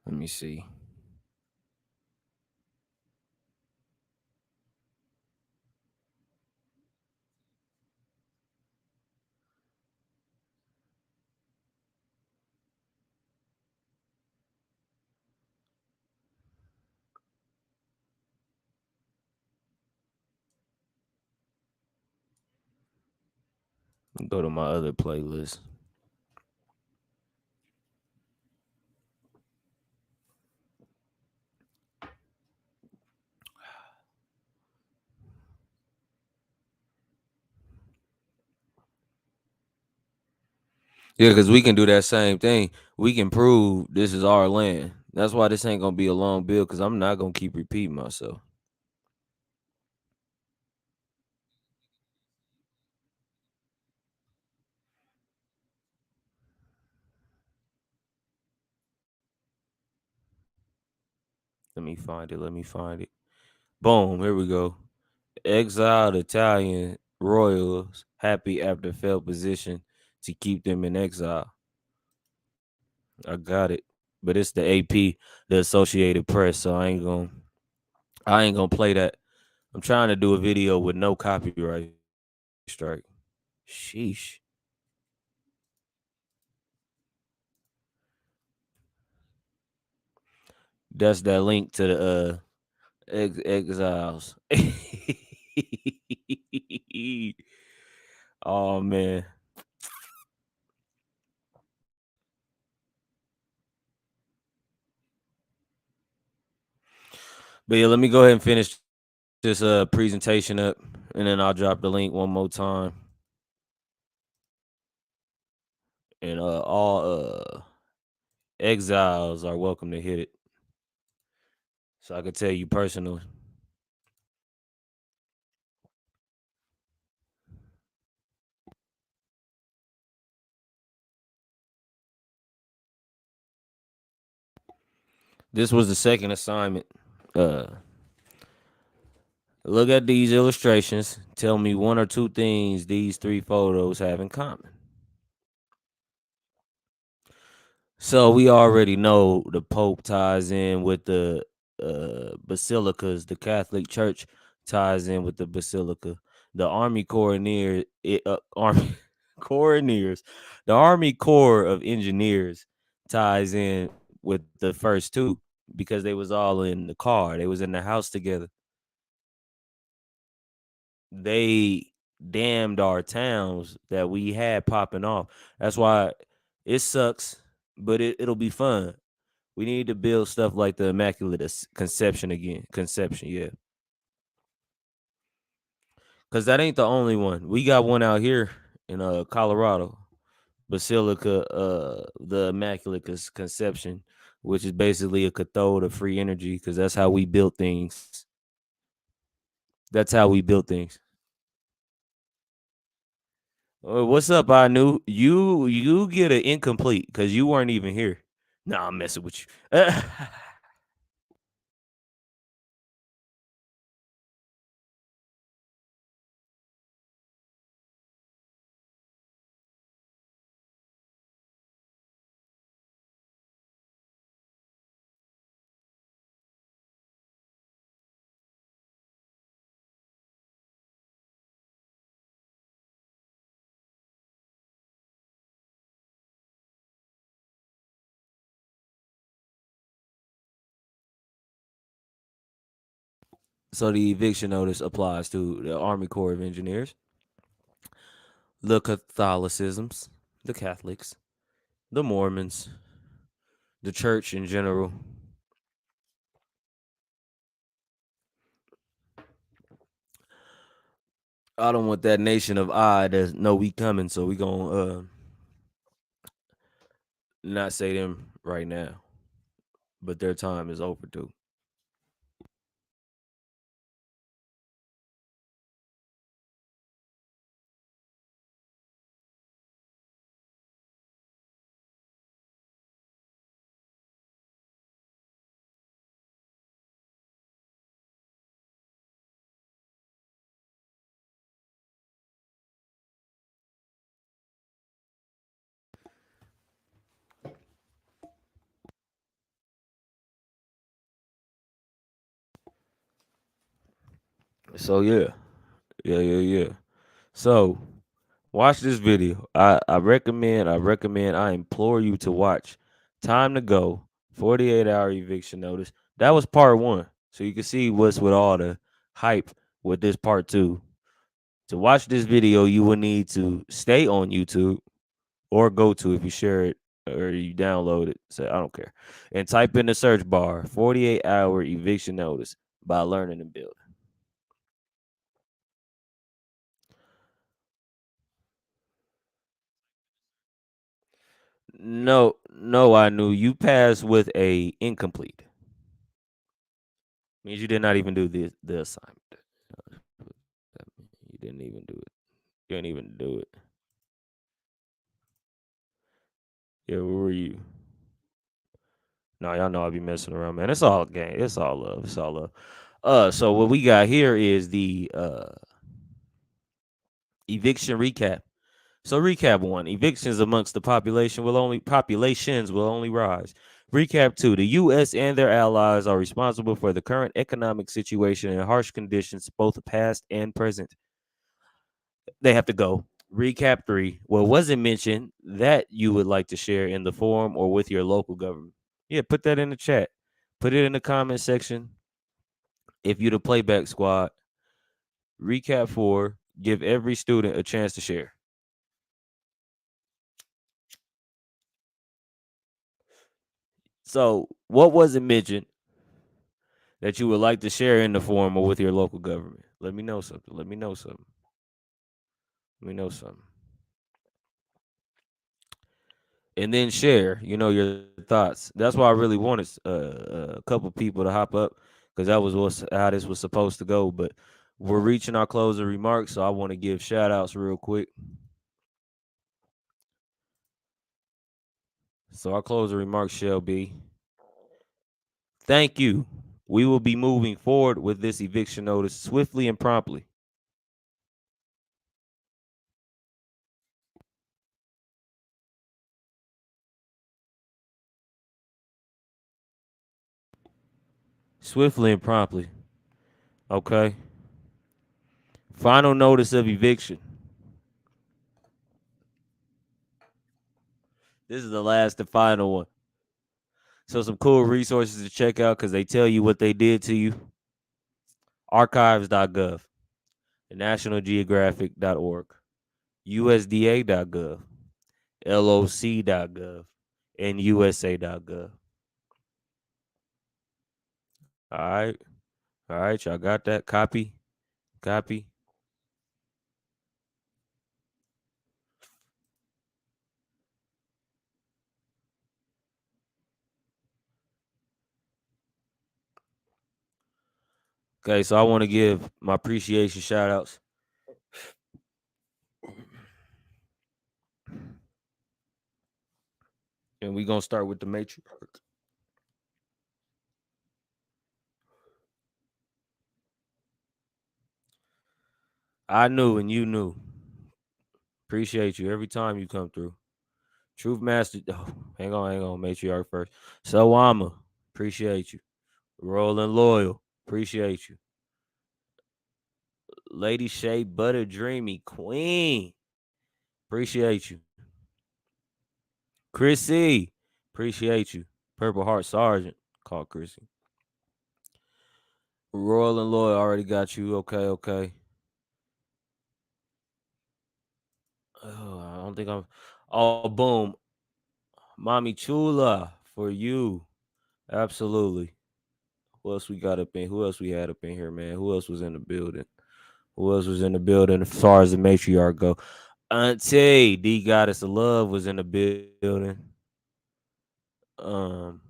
Speaker 1: Let me see. Go to my other playlist. Yeah, because we can do that same thing. We can prove this is our land. That's why this ain't gonna be a long bill, because I'm not gonna keep repeating myself. Let me find it. Let me find it. Boom. Here we go. Exiled Italian royals happy after failed position to keep them in exile. I got it. But it's the AP, the Associated Press, so I ain't gonna play that. I'm trying to do a video with no copyright strike. Sheesh. That's that link to the exiles. Oh man. But yeah, let me go ahead and finish this presentation up, and then I'll drop the link one more time. And all exiles are welcome to hit it. So I could tell you personally. This was the second assignment. Uh Look at these illustrations. Tell me one or two things these three photos have in common. So we already know the Pope ties in with the basilicas. The Catholic Church ties in with the basilica. The Army Coroner, Army Coroneers, the Army Corps of Engineers ties in with the first two because they was all in the car. They was in the house together. They damned our towns that we had popping off. That's why it sucks, but it'll be fun. We need to build stuff like the Immaculate Conception again. Conception, yeah. Because that ain't the only one. We got one out here in Colorado. Basilica, the Immaculate Conception, which is basically a cathode of free energy, because that's how we built things. That's how we built things. What's up? I knew you get an incomplete because you weren't even here. Nah, I'm messing with you. So the eviction notice applies to the Army Corps of Engineers, the Catholicisms, the Catholics, the Mormons, the church in general. I don't want that nation of I to know we coming, so we gonna not say them right now. But their time is overdue. So yeah. So watch this video. I implore you to watch Time to Go, 48-hour eviction notice. That was part one. So you can see what's with all the hype with this part two. To watch this video, you will need to stay on YouTube or go to, if you share it or you download it. So I don't care. And type in the search bar 48-hour eviction notice by learning and building. No, I knew you passed with a incomplete. Means you did not even do the assignment. You didn't even do it. You didn't even do it. Yeah, where were you? No, y'all know I be messing around, man. It's all game. It's all love. It's all love. So what we got here is the eviction recap. So recap one: evictions amongst the populations will only rise. Recap two: the U.S. and their allies are responsible for the current economic situation and harsh conditions, both past and present. They have to go. Recap three: what wasn't mentioned that you would like to share in the forum or with your local government. Yeah, put that in the chat. Put it in the comment section. If you the playback squad, recap four: give every student a chance to share. So, what wasn't mentioned that you would like to share in the forum or with your local government? Let me know something. Let me know something. Let me know something. And then share, your thoughts. That's why I really wanted a couple people to hop up because that was how this was supposed to go. But we're reaching our closing remarks, so I want to give shout outs real quick. So our closing remarks shall be: thank you. We will be moving forward with this eviction notice swiftly and promptly. Swiftly and promptly. Okay. Final notice of eviction. This is the last and final one. So some cool resources to check out because they tell you what they did to you. Archives.gov, nationalgeographic.org, USDA.gov, LOC.gov, and USA.gov. All right. All right. Y'all got that? Copy. Copy. Okay. So I want to give my appreciation shout outs. And we're going to start with the matriarch. I knew and you knew. Appreciate you every time you come through. Truth Master. Oh, hang on. Matriarch first. So appreciate you. Rolling Loyal. Appreciate you. Lady Shay Butter Dreamy Queen. Appreciate you. Chrissy. Appreciate you. Purple Heart Sergeant. Called Chrissy. Royal and Loyal already got you. Okay. Oh, I don't think I'm. Oh, boom. Mommy Chula for you. Absolutely. Who else we got up in? Who else we had up in here, man? Who else was in the building? Who else was in the building as far as the matriarch go? Auntie D Goddess of Love was in the building. Um,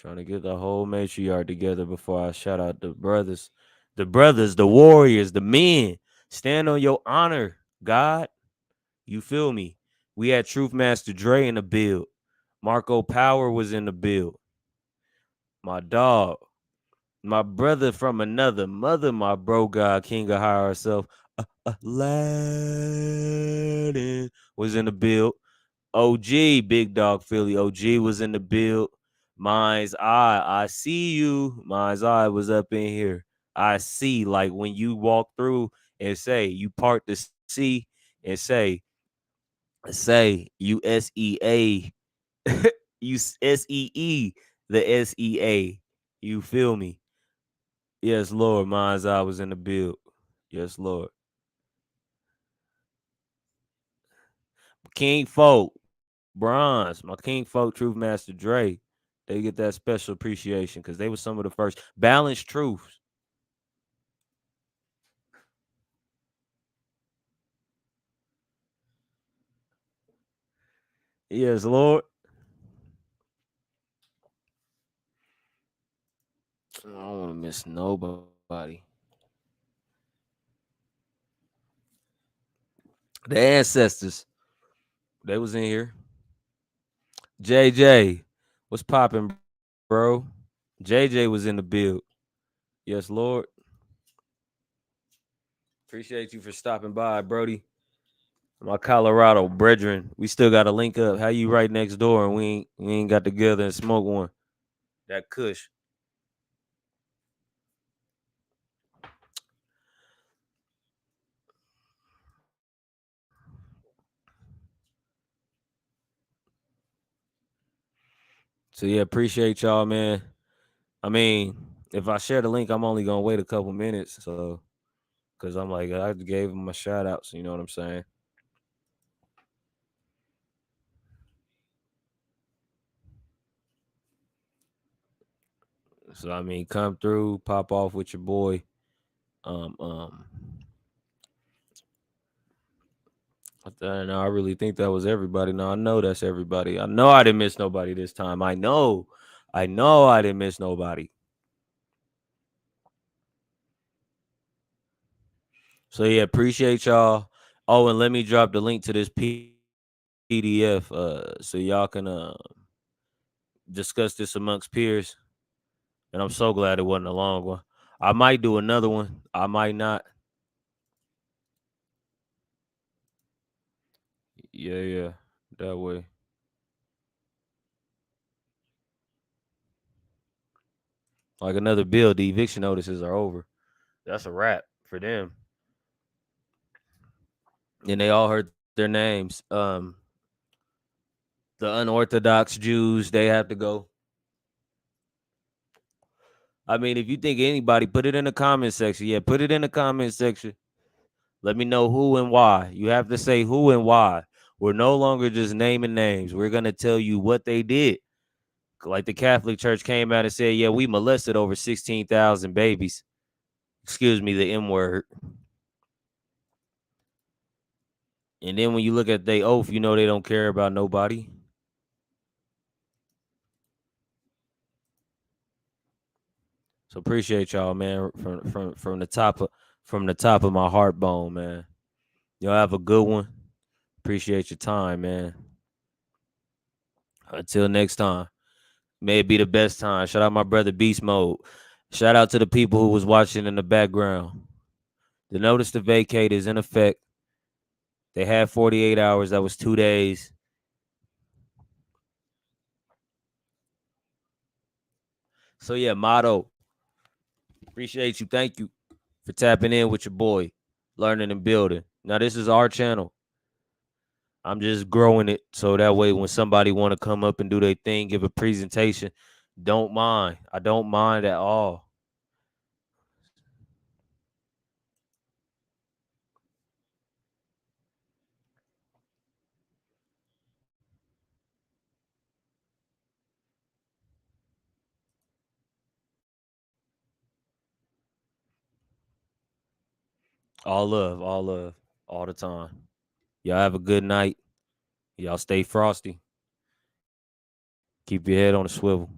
Speaker 1: Trying to get the whole matriarch together before I shout out the brothers, the warriors, the men. Stand on your honor, God. You feel me? We had Truth Master Dre in the build. Marco Power was in the build. My dog, my brother from another mother, my bro God, King of High herself, Aladdin was in the build. OG, Big Dog Philly, OG was in the build. Mind's Eye, I see you. Mind's Eye was up in here. I see, like when you walk through and say, you part the C and say, USEA, you SEE, the SEA. You feel me? Yes, Lord. Mind's Eye was in the build. Yes, Lord. King Folk, Bronze, my King Folk, Truth Master Dre. They get that special appreciation because they were some of the first. Balanced Truths. Yes, Lord. I don't want to miss nobody. The ancestors, they was in here. JJ, What's popping, bro? JJ was in the build. Yes, Lord. Appreciate you for stopping by, Brody. My Colorado brethren. We still got to link up. How you right next door and we ain't got together and smoke one. That Kush. So yeah, appreciate y'all, man. I mean, if I share the link, I'm only gonna wait a couple minutes, so because I'm like I gave him my shout outs, you know what I'm saying? So I mean, come through, pop off with your boy. Um, um, no, I really think that was everybody. No, I know that's everybody. I know I didn't miss nobody this time. I know I didn't miss nobody. So yeah, appreciate y'all. Oh, and let me drop the link to this PDF so y'all can discuss this amongst peers. And I'm so glad it wasn't a long one. I might do another one. I might not. Yeah. That way. Like another bill, the eviction notices are over. That's a wrap for them. And they all heard their names. The unorthodox Jews, they have to go. I mean, if you think anybody, put it in the comment section. Yeah, put it in the comment section. Let me know who and why. You have to say who and why. We're no longer just naming names. We're going to tell you what they did. Like the Catholic Church came out and said, yeah, we molested over 16,000 babies. Excuse me, the M word. And then when you look at their oath, you know they don't care about nobody. So appreciate y'all, man, from the top of my heart bone, man. Y'all have a good one. Appreciate your time, man. Until next time. May it be the best time. Shout out my brother Beast Mode. Shout out to the people who was watching in the background. The notice to vacate is in effect. They had 48 hours. That was 2 days. So yeah, motto. Appreciate you. Thank you for tapping in with your boy, learning and building. Now this is our channel. I'm just growing it so that way when somebody want to come up and do their thing, give a presentation, don't mind. I don't mind at all. All love, all the time. Y'all have a good night. Y'all stay frosty. Keep your head on the swivel.